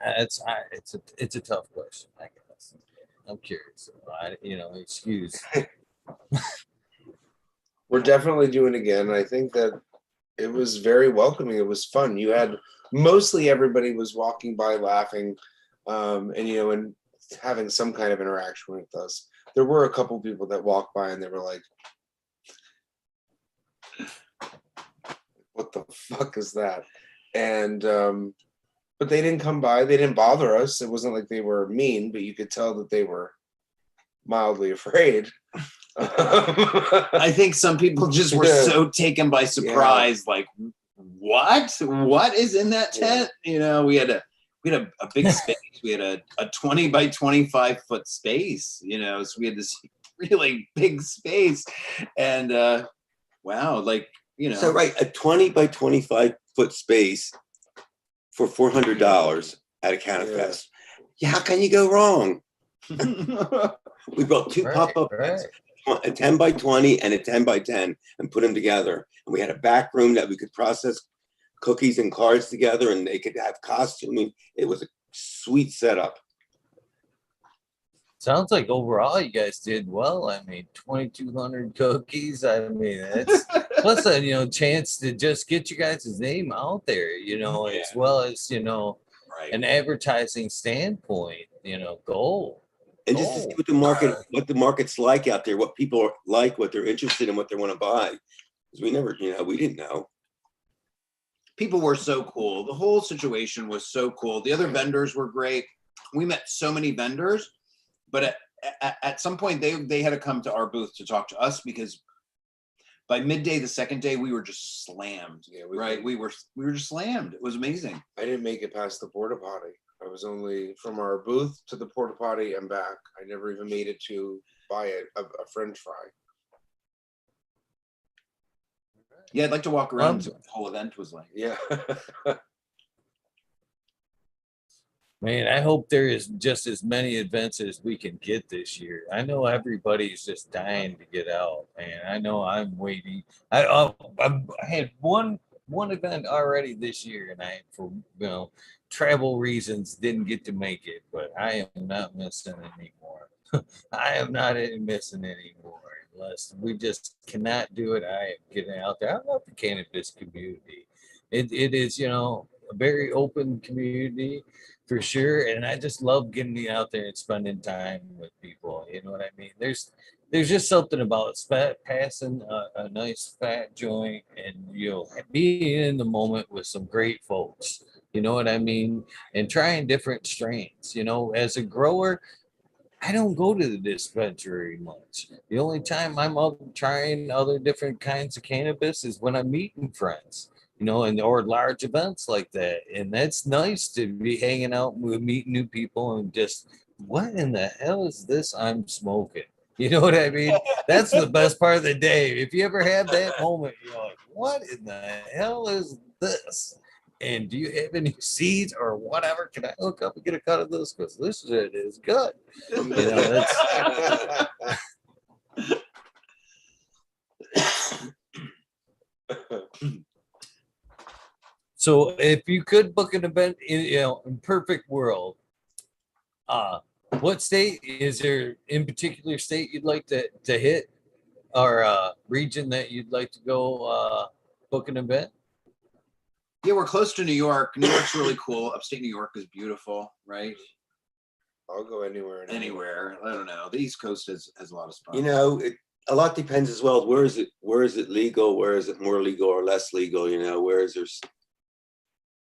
it's a tough question, I guess. I'm curious. Excuse. We're definitely doing it again. I think that it was very welcoming. It was fun. You had mostly everybody was walking by laughing, and having some kind of interaction with us. There were a couple people that walked by and they were like, what the fuck is that? And but they didn't come by, they didn't bother us. It wasn't like they were mean, but you could tell that they were mildly afraid. I think some people just were so taken by surprise, like, what is in that tent? You know, we had a big space. We had a 20 by 25 foot space, you know, so we had this really big space. And wow, like, you know. So right, a 20 by 25 foot space for $400 at a CannaFest. Yeah, how can you go wrong? We brought two pop-up beds, a 10 by 20 and a 10 by 10, and put them together. And we had a back room that we could process cookies and cards together, and they could have costuming. It was a sweet setup. Sounds like overall you guys did well. I mean, 2,200 cookies. I mean, that's plus a chance to just get you guys' name out there, as well as an advertising standpoint, goal. And just to see what the market's like out there, what people like, what they're interested in, what they want to buy. Because we never, we didn't know. People were so cool. The whole situation was so cool. The other vendors were great. We met so many vendors, but at some point they had to come to our booth to talk to us, because by midday, the second day, we were just slammed. Yeah, we were just slammed. It was amazing. I didn't make it past the porta potty. I was only from our booth to the porta potty and back. I never even made it to buy a French fry. Yeah, I'd like to walk around what the whole event was like. Yeah. Man, I hope there is just as many events as we can get this year. I know everybody's just dying to get out, and I know I'm waiting. I had one event already this year, and I, for travel reasons, didn't get to make it. But I am not missing anymore. I am not missing anymore unless we just cannot do it. I am getting out there. I love the cannabis community. It is a very open community, for sure, and I just love getting out there and spending time with people. You know what I mean? There's just something about passing a nice fat joint and being in the moment with some great folks. You know what I mean? And trying different strains. As a grower, I don't go to the dispensary much. The only time I'm out trying other different kinds of cannabis is when I'm meeting friends. Or large events like that. And that's nice to be hanging out with meeting new people and just what in the hell is this I'm smoking? You know what I mean? That's the best part of the day. If you ever have that moment, you're like, what in the hell is this? And do you have any seeds or whatever? Can I hook up and get a cut of this? Because this shit is good. You know, that's so if you could book an event in perfect world, what state is there in particular state you'd like to hit or region that you'd like to go book an event? Yeah, we're close to New York. New York's really cool. Upstate New York is beautiful, right? I'll go anywhere. Anywhere. I don't know. The East Coast has a lot of spots. You know, a lot depends as well. Where is it legal? Where is it more legal or less legal? You know, where is there?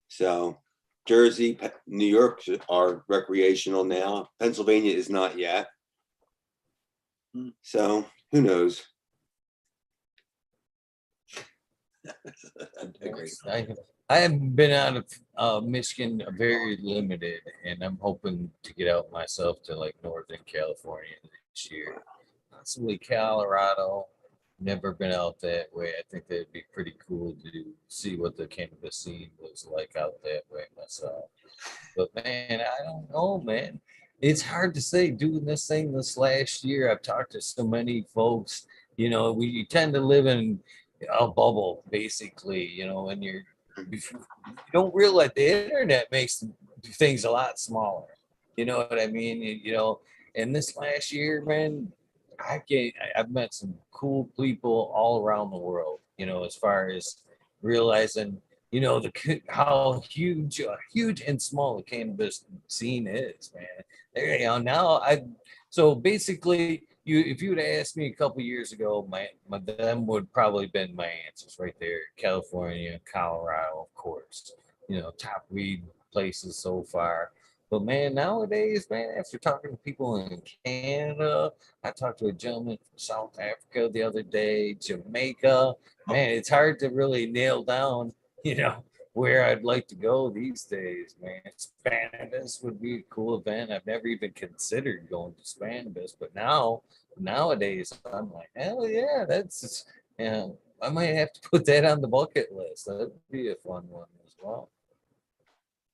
So Jersey, New York are recreational now. Pennsylvania is not yet. So who knows? Agreed. I haven't been out of Michigan, very limited, and I'm hoping to get out myself to like Northern California this year. Possibly Colorado. Never been out that way. I think that'd be pretty cool to see what the cannabis scene was like out that way myself. But man, I don't know, man. It's hard to say doing this thing this last year. I've talked to so many folks. You know, we tend to live in a bubble, basically. You know, and you don't realize the internet makes things a lot smaller. You know what I mean? You know, and this last year, man, I've met some cool people all around the world. You know, as far as realizing, you know, how huge and small the cannabis scene is, man. There you go. So basically, if you would have asked me a couple years ago, my them would probably been my answers right there. California, Colorado, of course. You know, top weed places so far. But man, nowadays, man, after talking to people in Canada, I talked to a gentleman from South Africa the other day, Jamaica. Man, it's hard to really nail down, you know, where I'd like to go these days, man. Spannabis would be a cool event. I've never even considered going to Spannabis, but nowadays, I'm like, hell yeah, that's, I might have to put that on the bucket list. That'd be a fun one as well.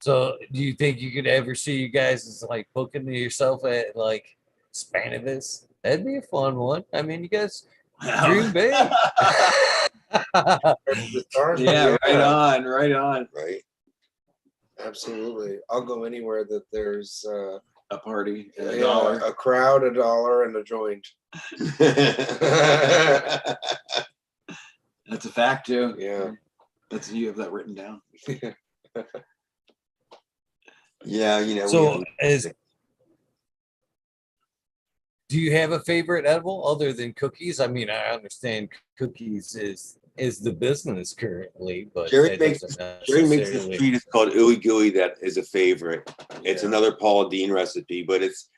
So, do you think you could ever see you guys as like booking yourself at like Spannabis? That'd be a fun one. I mean, you guys dream big. Yeah, right on, right on. Right. Absolutely. I'll go anywhere that there's A party, yeah, a dollar. a crowd, a dollar, and a joint. That's a fact too. Yeah. You have that written down. Yeah, you know. So, do you have a favorite edible other than cookies? I mean, I understand cookies is the business currently, but Jerry makes this necessarily... treat. It's called Ooey Gooey. That is a favorite. It's Yeah. another Paula Deen recipe, but it's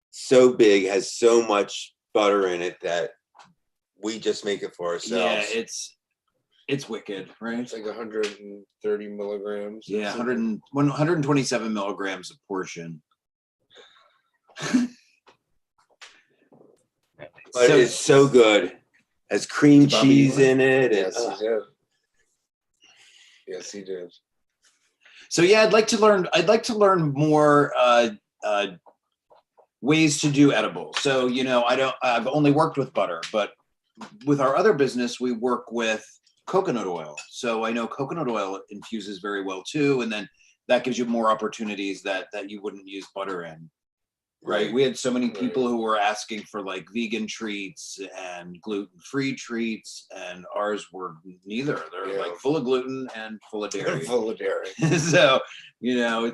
so big, has so much butter in it that we just make it for ourselves. Yeah, it's wicked, right? It's like 130 milligrams. Yeah, 127 milligrams a portion. But it's so good. Has cream cheese in it. Yes, he did. Yes, he did. So yeah, I'd like to learn more ways to do edibles. So, you know, I've only worked with butter, but with our other business, we work with coconut oil. So I know coconut oil infuses very well too. And then that gives you more opportunities that you wouldn't use butter in. Right. We had so many people who were asking for like vegan treats and gluten-free treats, and ours were neither. They're like full of gluten and full of dairy. Full of dairy. So, you know,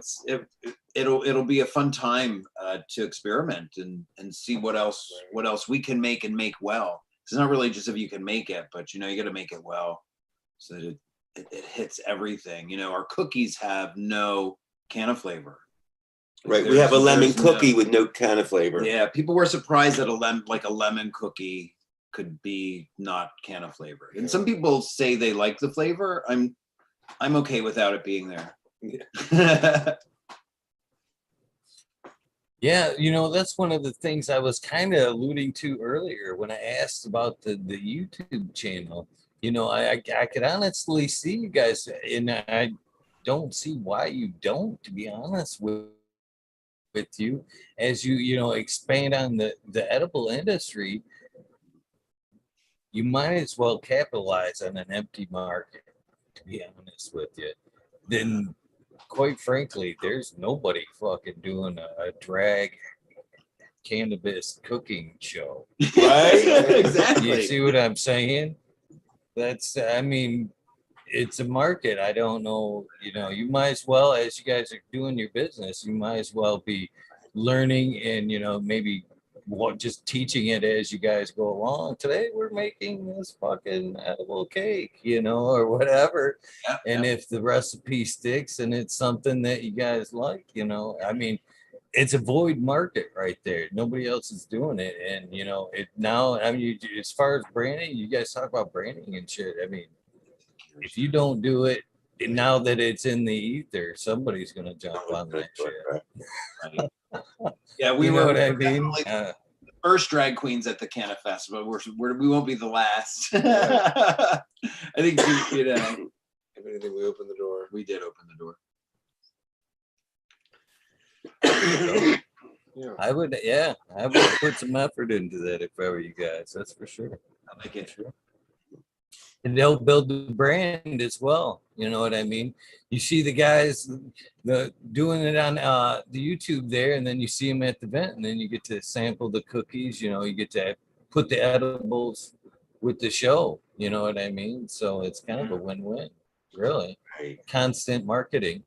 it'll be a fun time to experiment and see what else we can make and make well. It's not really just if you can make it, but you know, you got to make it well so that it hits everything. You know, our cookies have no can of flavor. Right, we have a lemon cookie with no can of flavor. Yeah, people were surprised that a lemon cookie could be not can of flavor. And some people say they like the flavor. I'm okay without it being there. Yeah. Yeah, that's one of the things I was kind of alluding to earlier when I asked about the YouTube channel. I could honestly see you guys, and I don't see why you don't, to be honest with you, as you expand on the edible industry, you might as well capitalize on an empty market, to be honest with you. Then, quite frankly, there's nobody fucking doing a drag cannabis cooking show. Right? You Exactly. see what I'm saying? I mean, it's a market. I don't know, you might as well, as you guys are doing your business, you might as well be learning and, maybe just teaching it as you guys go along. Today we're making this fucking edible cake, or whatever. Yeah, And yeah. if the recipe sticks and it's something that you guys like, I mean, it's a void market right there. Nobody else is doing it. And, it now, I mean, as far as branding, you guys talk about branding and shit. I mean, if you don't do it now that it's in the ether, somebody's gonna jump on that shit. Right. Yeah, we You know were what I mean? definitely the first drag queens at the Canna Fest, but we won't be the last. Yeah. I think If anything, we open the door. we did open the door. Yeah. I would put some effort into that if I were you guys. That's for sure. I like it. And they'll build the brand as well. You know what I mean? You see the guys doing it on the YouTube there, and then you see them at the event, and then you get to sample the cookies. You get to put the edibles with the show. You know what I mean? So it's kind of a win-win, really. Right. Constant marketing.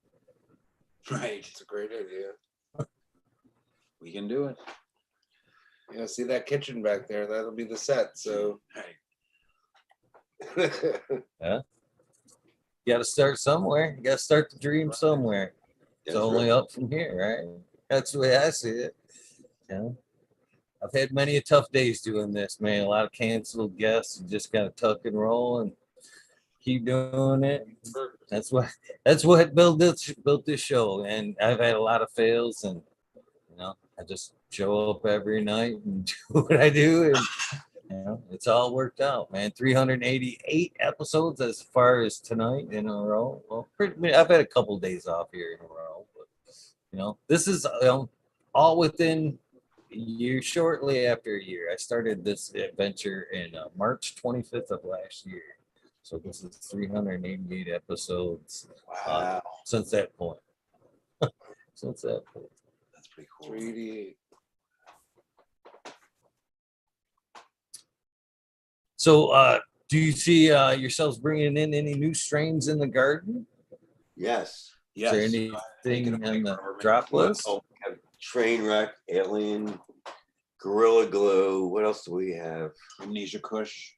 Right. It's a great idea. We can do it. Yeah, see that kitchen back there? That'll be the set. So Right. You got to start somewhere. You got to start the dream somewhere. It's That's only right. up from here, right? That's the way I see it. I've had many a tough days doing this, man. A lot of canceled guests. You just got to tuck and roll and keep doing it. That's what built this show. And I've had a lot of fails, and I just show up every night and do what I do, and it's all worked out, man. 388 episodes as far as tonight in a row. Well, I've had a couple days off here in a row, but this is all within a year, shortly after a year. I started this adventure in March 25th of last year, so this is 388 episodes Wow. since that point. Since that point. That's pretty cool. 388. So, do you see yourselves bringing in any new strains in the garden? Yes. Yes. Is there anything on the drop Well, list? we have Trainwreck, Alien, Gorilla Glue. What else do we have? Amnesia Kush.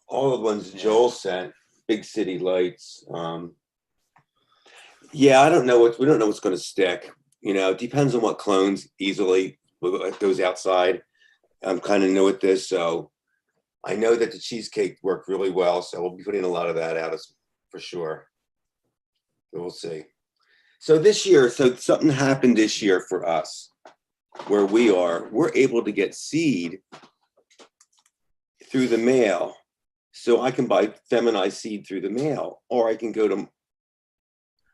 All the ones Yeah. Joel sent. Big City Lights. Yeah, I don't know we don't know what's going to stick. It depends on what clones easily goes outside. I'm kind of new at this, so I know that the cheesecake worked really well, so we'll be putting a lot of that out for sure. But we'll see. So this year, something happened this year for us where we're able to get seed through the mail. So I can buy feminized seed through the mail, or I can go to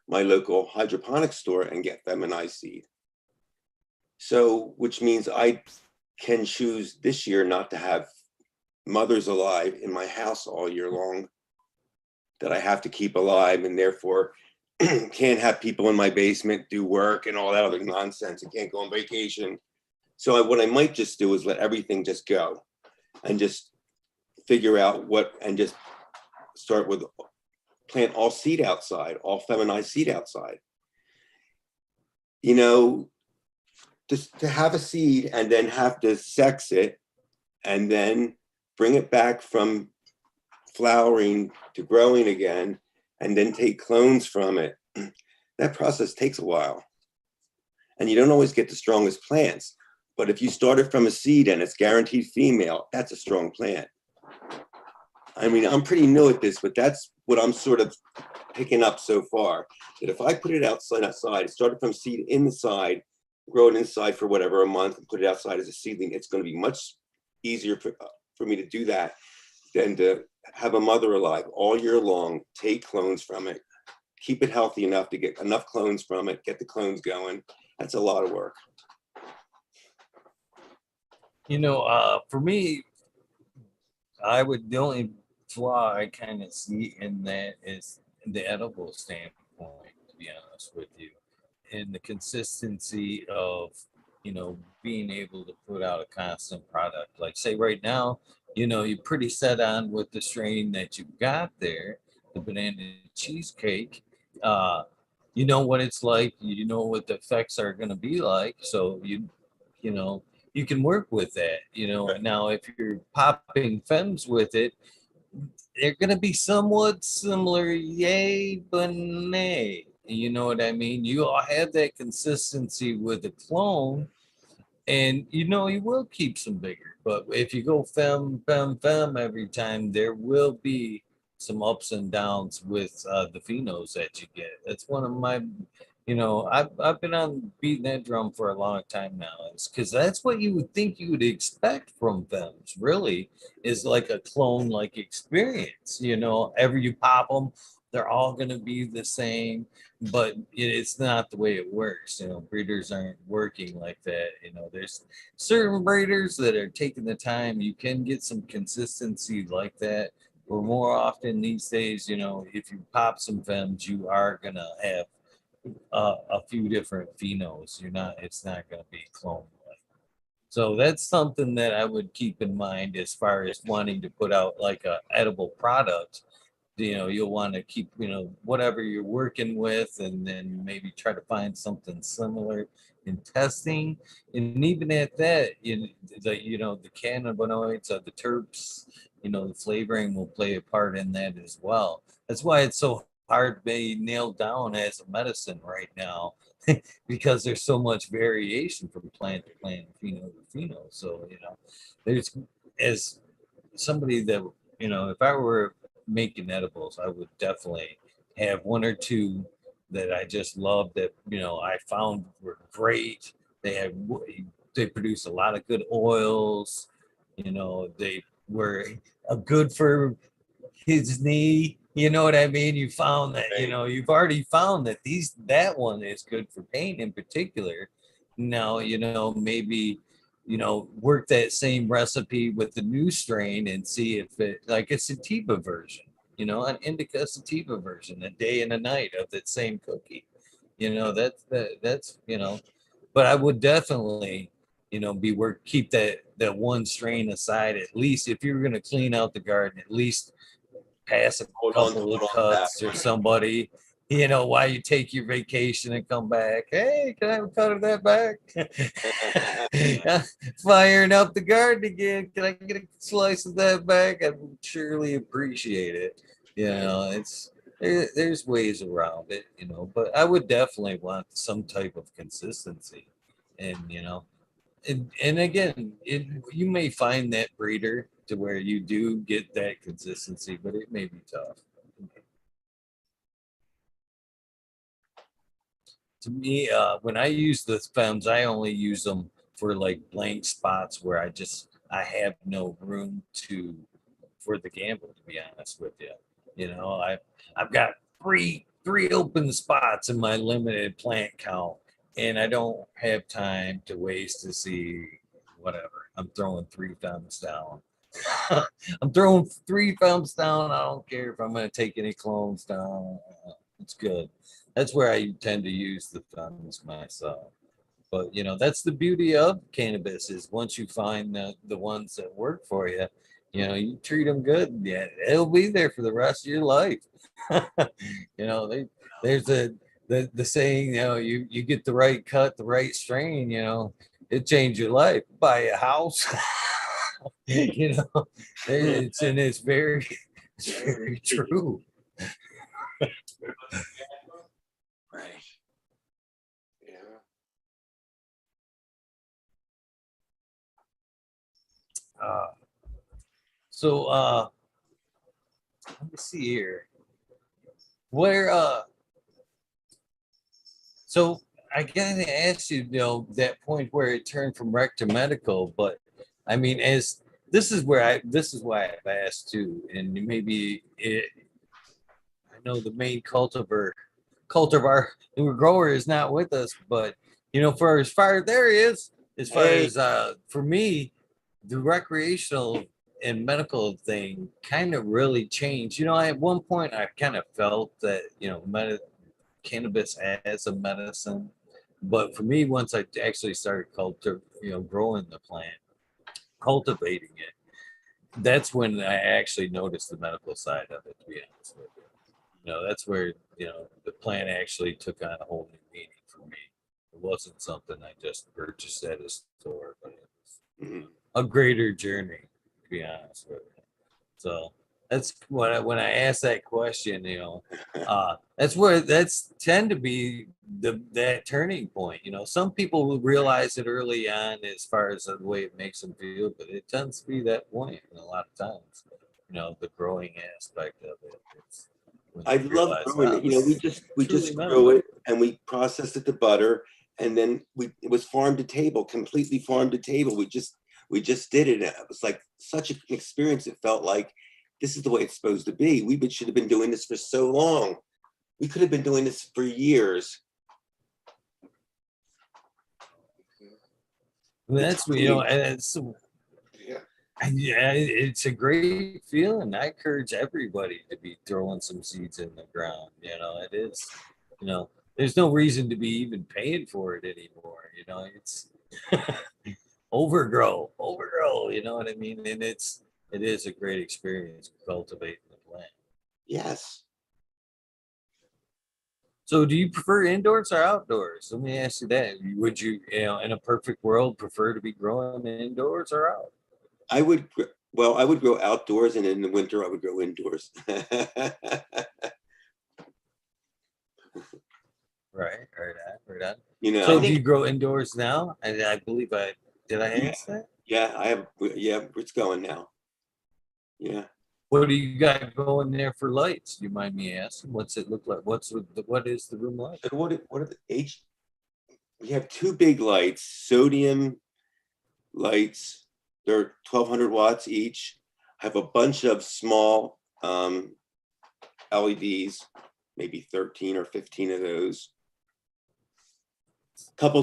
my local hydroponic store and get feminized seed. So, which means I can choose this year not to have mothers alive in my house all year long that I have to keep alive, and therefore can't have people in my basement do work and all that other nonsense. I can't go on vacation. So what I might just do is let everything just go and just figure out and just start with plant all seed outside, all feminized seed outside. Just to have a seed and then have to sex it and then bring it back from flowering to growing again and then take clones from it. That process takes a while. And you don't always get the strongest plants. But if you started from a seed and it's guaranteed female, that's a strong plant. I mean, I'm pretty new at this, but that's what I'm sort of picking up so far. That if I put it outside, it started from seed inside, grow it inside for whatever, a month, and put it outside as a seedling, it's going to be much easier for me to do that than to have a mother alive all year long, take clones from it, keep it healthy enough to get enough clones from it, get the clones going. That's a lot of work. For me, the only flaw I kind of see in that is the edible standpoint, to be honest with you, and the consistency of, being able to put out a constant product. Like, say, right now, you're pretty set on with the strain that you got there, the banana cheesecake. You know what it's like, you know what the effects are going to be like. So you know, you can work with that. Right. Now if you're popping femmes with it, they're going to be somewhat similar, yay but nay. You know what I mean? You all have that consistency with a clone, and you will keep some bigger. But if you go fem every time, there will be some ups and downs with the phenos that you get. That's one of my, I've been on beating that drum for a long time now. It's because that's what you would think you would expect from fems. Really, is like a clone like experience. Ever you pop them, they're all going to be the same, but it's not the way it works. Breeders aren't working like that. There's certain breeders that are taking the time. You can get some consistency like that, but more often these days, if you pop some femmes, you are gonna have a few different phenos. It's not gonna be clone like. So that's something that I would keep in mind as far as wanting to put out like a edible product. You'll want to keep whatever you're working with, and then maybe try to find something similar in testing. And even at that, the cannabinoids, the terps, the flavoring will play a part in that as well. That's why it's so hard to be nailed down as a medicine right now, because there's so much variation from plant to plant, pheno to pheno. So there's, as somebody that, if I were making edibles, I would definitely have one or two that I just love, that I found were great. They produce a lot of good oils. They were good for his knee. You know what I mean? You found that, you've already found that that one is good for pain in particular. Now, maybe work that same recipe with the new strain and see if it, like a sativa version, an indica sativa version, a day and a night of that same cookie. That's but I would definitely, keep that one strain aside, at least if you're going to clean out the garden, at least pass a couple of cuts or somebody, while you take your vacation and come back. Hey, can I have a cut of that back? Firing up the garden again. Can I get a slice of that back? I would surely appreciate it. There's ways around it, but I would definitely want some type of consistency. And and again, you may find that breeder to where you do get that consistency, but it may be tough. To me, when I use the femmes, I only use them for like blank spots where I have no room for the gamble, to be honest with you. I've got three open spots in my limited plant count, and I don't have time to waste to see whatever. I'm throwing 3 thumbs down. I'm throwing 3 thumbs down. I don't care if I'm going to take any clones down. It's good. That's where I tend to use the thumbs myself. But that's the beauty of cannabis, is once you find the ones that work for you, you treat them good. Yeah, it'll be there for the rest of your life. There's the saying, you get the right cut, the right strain, it changed your life. Buy a house. It's very true. Right. Yeah. So let me see here. Where so I gotta ask you, that point where it turned from rec to medical, but I mean, as this is why I've asked too, and maybe I know the main cultivar grower is not with us, but for as far there he is, as far Hey. as for me, the recreational and medical thing kind of really changed. At one point I kind of felt that cannabis as a medicine, but for me, once I actually started growing the plant, cultivating it, that's when I actually noticed the medical side of it. To be honest with you. That's where the plant actually took on a whole new meaning for me. It wasn't something I just purchased at a store, but it was Mhm. a greater journey, to be honest with you. So that's when I ask that question, that's tend to be that turning point. Some people will realize it early on as far as the way it makes them feel, but it tends to be that point a lot of times. The growing aspect of it. It's when I you love realize, growing wow, it. this We is just truly grew medical. it and we processed it to butter, and then it was farm to table, completely farm to table. We just did it. It was like such an experience. It felt like this is the way it's supposed to be. Should have been doing this for so long. We could have been doing this for years. And that's and it's Yeah. yeah, it's a great feeling. I encourage everybody to be throwing some seeds in the ground. It is, there's no reason to be even paying for it anymore. It's overgrow, you know what I mean? And it is a great experience cultivating the plant. Yes. So do you prefer indoors or outdoors? Let me ask you that. Would you, in a perfect world, prefer to be growing indoors or out? I would grow outdoors, and in the winter I would grow indoors. Right, right on. You So know, do you grow indoors now? I believe did I yeah, ask that? yeah, it's going now. Yeah. What do you got going there for lights? Do you mind me asking? What's it look like? What is the room like? So what are the we have two big lights, sodium lights. They're 1200 watts each. I have a bunch of small LEDs, maybe 13 or 15 of those.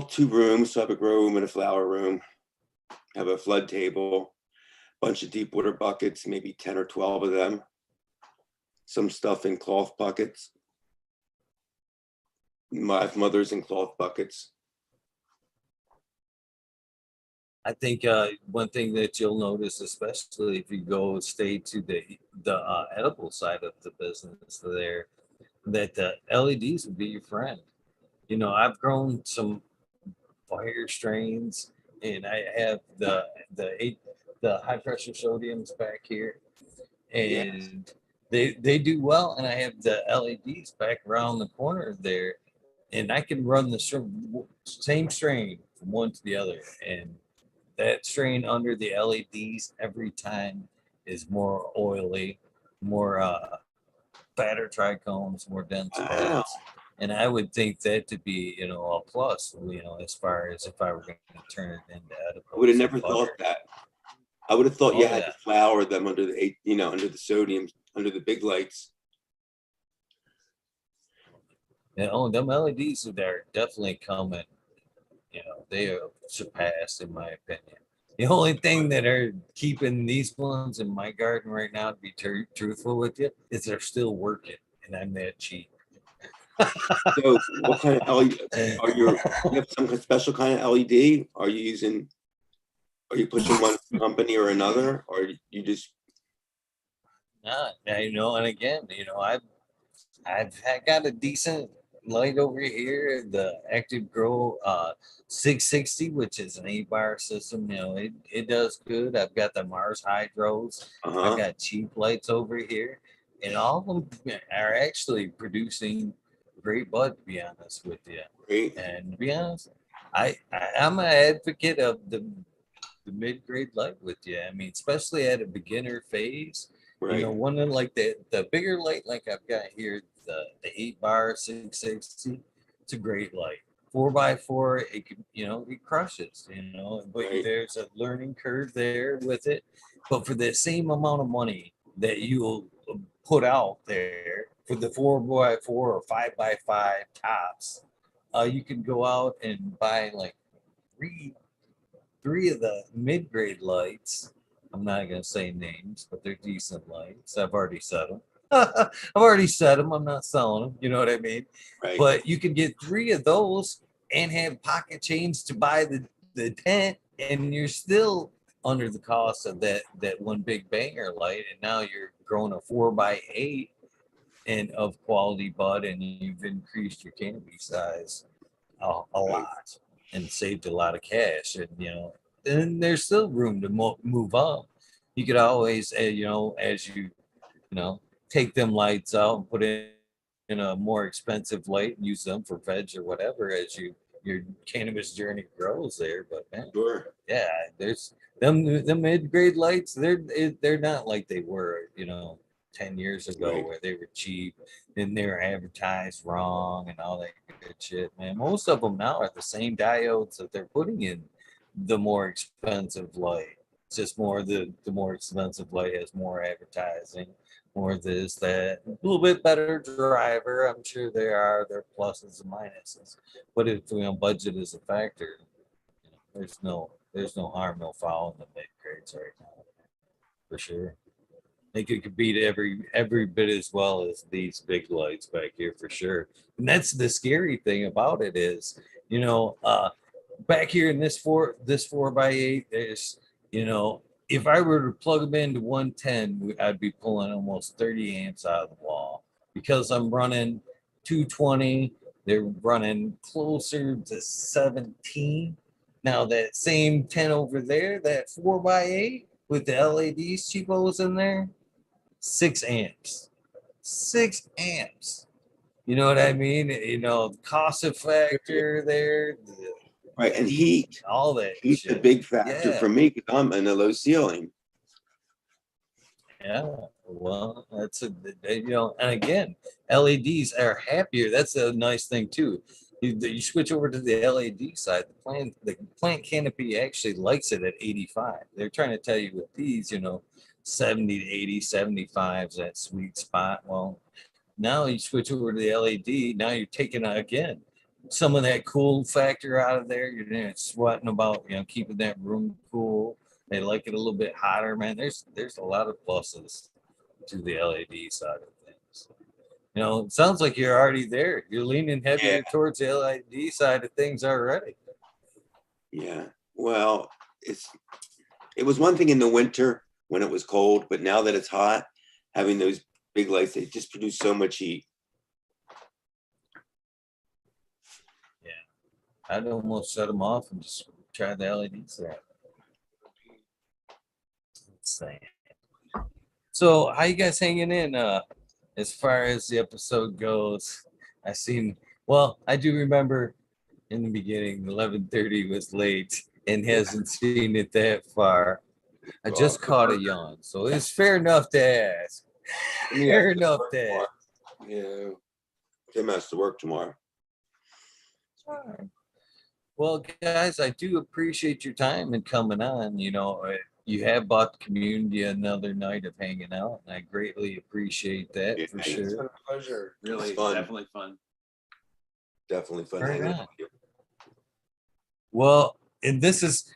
Two rooms, so I have a grow room and a flower room. I have a flood table, bunch of deep water buckets, maybe 10 or 12 of them. Some stuff in cloth buckets. My mother's in cloth buckets. I think one thing that you'll notice, especially if you stay to the edible side of the business, there that the LEDs would be your friend. I've grown some fire strains, and I have the high pressure sodiums back here, Yes. and they do well. And I have the LEDs back around the corner there, and I can run the same strain from one to the other, and that strain under the LEDs every time is more oily, more fatter trichomes, more dense Wow. buds. And I would think that to be, a plus, as far as if I were going to turn it into I would have edibles and never thought butter. that. I would have thought you Oh had yeah. to flour them under under the sodium, under the big lights. Them LEDs are there definitely coming. They are surpassed in my opinion. The only thing that are keeping these ones in my garden right now, to be truthful with you, is they're still working, and I'm that cheap. So what kind of LED you have some special kind of LED? Are you pushing one company or another, or you just Not, and again, I've got a decent light over here, the Active Grow 660, which is an 8-bar system. It does good. I've got the Mars Hydros. I uh-huh. got cheap lights over here, and all of them are actually producing great bud. To be honest with you, Great. and to be honest, I'm an advocate of the mid-grade light with you. I mean, especially at a beginner phase. Right. One of like the bigger light like I've got here, the 8-bar 660. It's a great light. 4x4, it could, it crushes, but Right. there's a learning curve there with it. But for the same amount of money that you'll put out there for the 4x4 or 5x5 tops, you can go out and buy like three of the mid-grade lights. I'm not gonna say names, but they're decent lights. I've already said them. I've already said them. I'm not selling them. You know what I mean? Right. But you can get three of those and have pocket change to buy the tent, and you're still under the cost of that one big banger light. And now you're growing a 4x8 and of quality bud, and you've increased your canopy size a Right. lot and saved a lot of cash. And and there's still room to move up. You could always, as take them lights out and put in a more expensive light and use them for veg or whatever as your cannabis journey grows there. But man, Sure. yeah, there's them mid-grade lights. They're not like they were 10 years ago, Right. where they were cheap and they were advertised wrong and all that good shit, man. Most of them now are the same diodes that they're putting in the more expensive light. It's just the more expensive light has more advertising, more this, that, a little bit better driver. I'm sure there are their pluses and minuses. But if budget is a factor, there's no harm, no foul in the mid grades right now, for sure. I think it could beat every bit as well as these big lights back here, for sure. And that's the scary thing about it is, back here in this 4x8, there's, if I were to plug them into 110, I'd be pulling almost 30 amps out of the wall because I'm running 220. They're running closer to 17. Now that same 10 over there, that 4x8 with the LEDs cheapos in there, 6 amps. 6 amps. You know what I mean? The cost of factor there, Right. And heat. all that Heat's a shit. big factor Yeah. for me because I'm in a low ceiling. Yeah, well, that's and again, LEDs are happier. That's a nice thing too. You switch over to the LED side. The plant canopy actually likes it at 85. They're trying to tell you with these, 70 to 80, 75 is that sweet spot. Well, now you switch over to the LED. Now you're taking again some of that cool factor out of there. You're sweating about keeping that room cool. They like it a little bit hotter, man. There's a lot of pluses to the LED side of things. It sounds like you're already there. You're leaning heavier towards the LED side of things already. Yeah. Well, it was one thing in the winter when it was cold, but now that it's hot, having those big lights, they just produce so much heat. Yeah, I'd almost shut them off and just try the LED side. Insane. So how you guys hanging in as far as the episode goes? I do remember in the beginning 11:30 was late and hasn't seen it that far. I just caught a yawn, so it's fair enough to ask. Fair enough to ask. Yeah. Tim has to work tomorrow. Well, guys, I do appreciate your time and coming on. You have bought the community another night of hanging out, and I greatly appreciate that for Yeah, It's been sure. a pleasure. Really, fun. definitely fun. Definitely fun Right hanging on. out with you. Well, and this is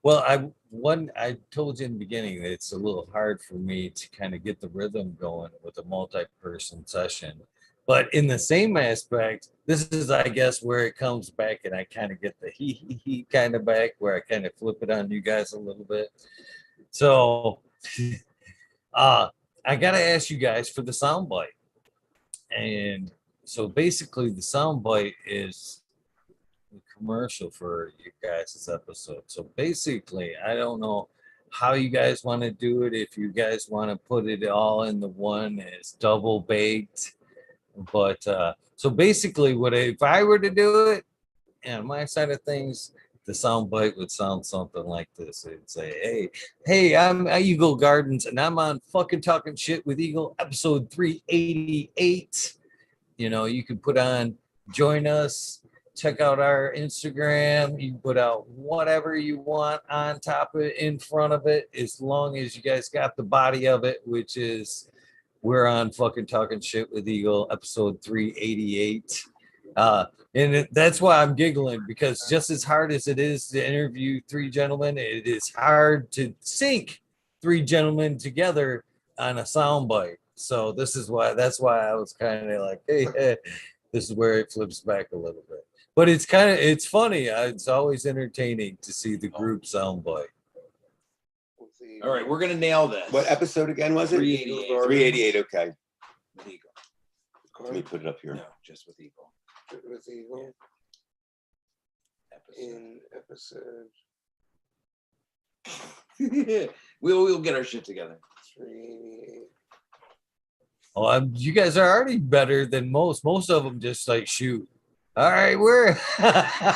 I told you in the beginning that it's a little hard for me to kind of get the rhythm going with a multi-person session. But in the same aspect, this is, I guess, where it comes back and I kind of get the he kind of back, where I kind of flip it on you guys a little bit. So I gotta ask you guys for the soundbite. And so basically the soundbite is the commercial for you guys' episode. So basically, I don't know how you guys want to do it, if you guys want to put it all in the one as double baked. But so basically, if I were to do it, and my side of things, the sound bite would sound something like this. It'd say, hey, I'm Eagle Gardens, and I'm on fucking Talking Shit with Eagle, episode 388. You can put on, join us, check out our Instagram. You can put out whatever you want on top of it, in front of it, as long as you guys got the body of it, which is we're on fucking Talking Shit with Eagle, episode 388. That's why I'm giggling, because just as hard as it is to interview three gentlemen, it is hard to sync three gentlemen together on a soundbite. So that's why I was kind of like, hey, this is where it flips back a little bit. But it's funny. It's always entertaining to see the group soundbite. All right, we're gonna nail this. What episode again was it? 388. 388. Okay. With Eagle. Let me put it up here. No, just with Eagle. With Eagle Episode. in episode we'll get our shit together. 388. Oh, You guys are already better than most. Most of them just like shoot. All right, we're Okay,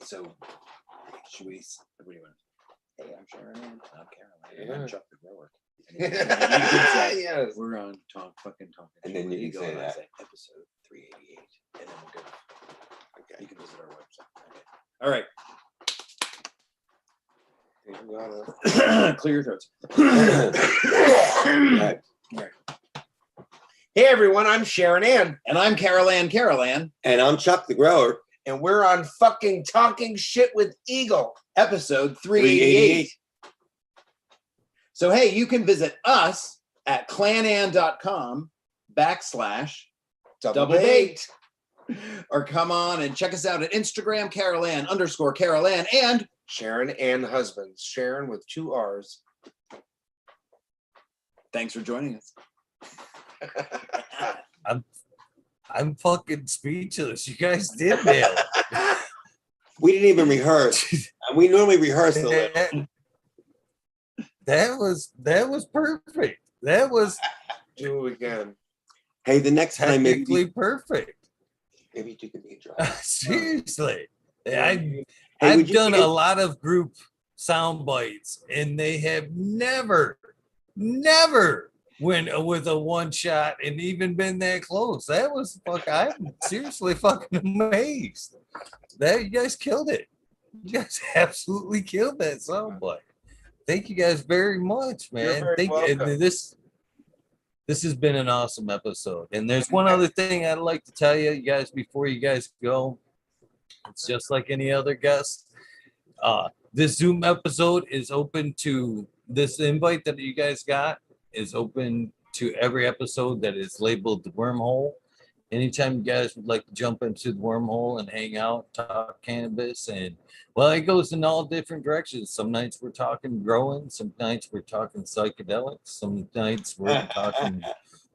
so should we? What do you want? Hey, I'm Sharon. I'm Caroline. And Yeah. I'm Chuck the Grower. And you can say, Yes. we're on talking. And then you can say and I that. say episode 388, and then we'll go. Okay. You can visit our website. Okay. All right. Clear your throats. Okay. Hey everyone, I'm Sharon Ann, And I'm Carolan, And I'm Chuck the Grower. and we're on fucking Talking Shit with Eagle. episode 388. So, hey, you can visit us at clanan.com/double date. Or come on and check us out at Instagram, Carolan_Carolan, and Sharon Ann Husbands. Sharon with 2 R's. thanks for joining us. I'm fucking speechless. You guys did nail it. We didn't even rehearse. And we normally rehearse a little. That was perfect. That was Do it again. Hey, the next time technically perfect. maybe you can be dry. Seriously. Hey, I've would you done get- a lot of group sound bites, and they have never went with a one shot and even been that close. That was I'm seriously fucking amazed. That you guys killed it. You guys absolutely killed that sound bite. Thank you guys very much, man. You're very welcome. This has been an awesome episode. And there's one other thing I'd like to tell you guys before you guys go. It's just like any other guest. This Zoom episode is open to this invite that you guys got is open to every episode that is labeled the wormhole. Anytime you guys would like to jump into the wormhole and hang out, talk cannabis, and well, it goes in all different directions. Some nights we're talking growing, some nights we're talking psychedelics, some nights we're talking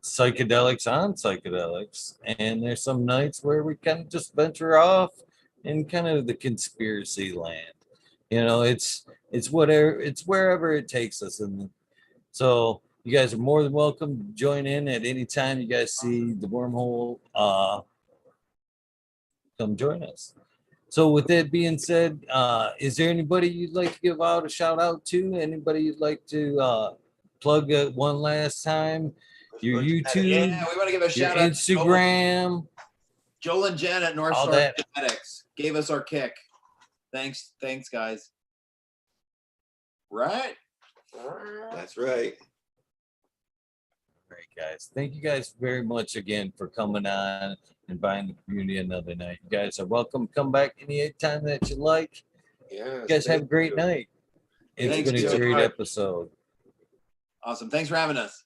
psychedelics on psychedelics, and there's some nights where we kind of just venture off in kind of the conspiracy land. You know, it's wherever it takes us. And so you guys are more than welcome to join in at any time you guys see the wormhole. Come join us. So with that being said, is there anybody you'd like to give out a shout out to? Anybody you'd like to plug one last time? Your YouTube, Yeah, we want to give a your shout out to Instagram. Joel and Jen at North All Star that. Genetics. Gave us our kick. Thanks, guys. Right? That's right. Great, guys. Thank you guys very much again for coming on and buying the community another night. You guys are welcome. Come back any time that you like. Yes, You guys have a thank great you. night. It's Thanks been a so great much. episode. Awesome. Thanks for having us.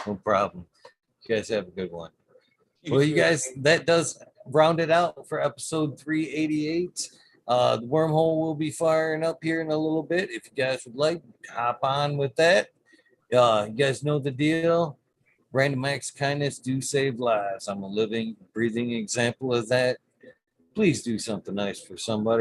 No problem. You guys have a good one. Well, you guys, that does round it out for episode 388. The wormhole will be firing up here in a little bit. If you guys would like, hop on with that. You guys know the deal. Random acts of kindness do save lives. I'm a living, breathing example of that. Please do something nice for somebody.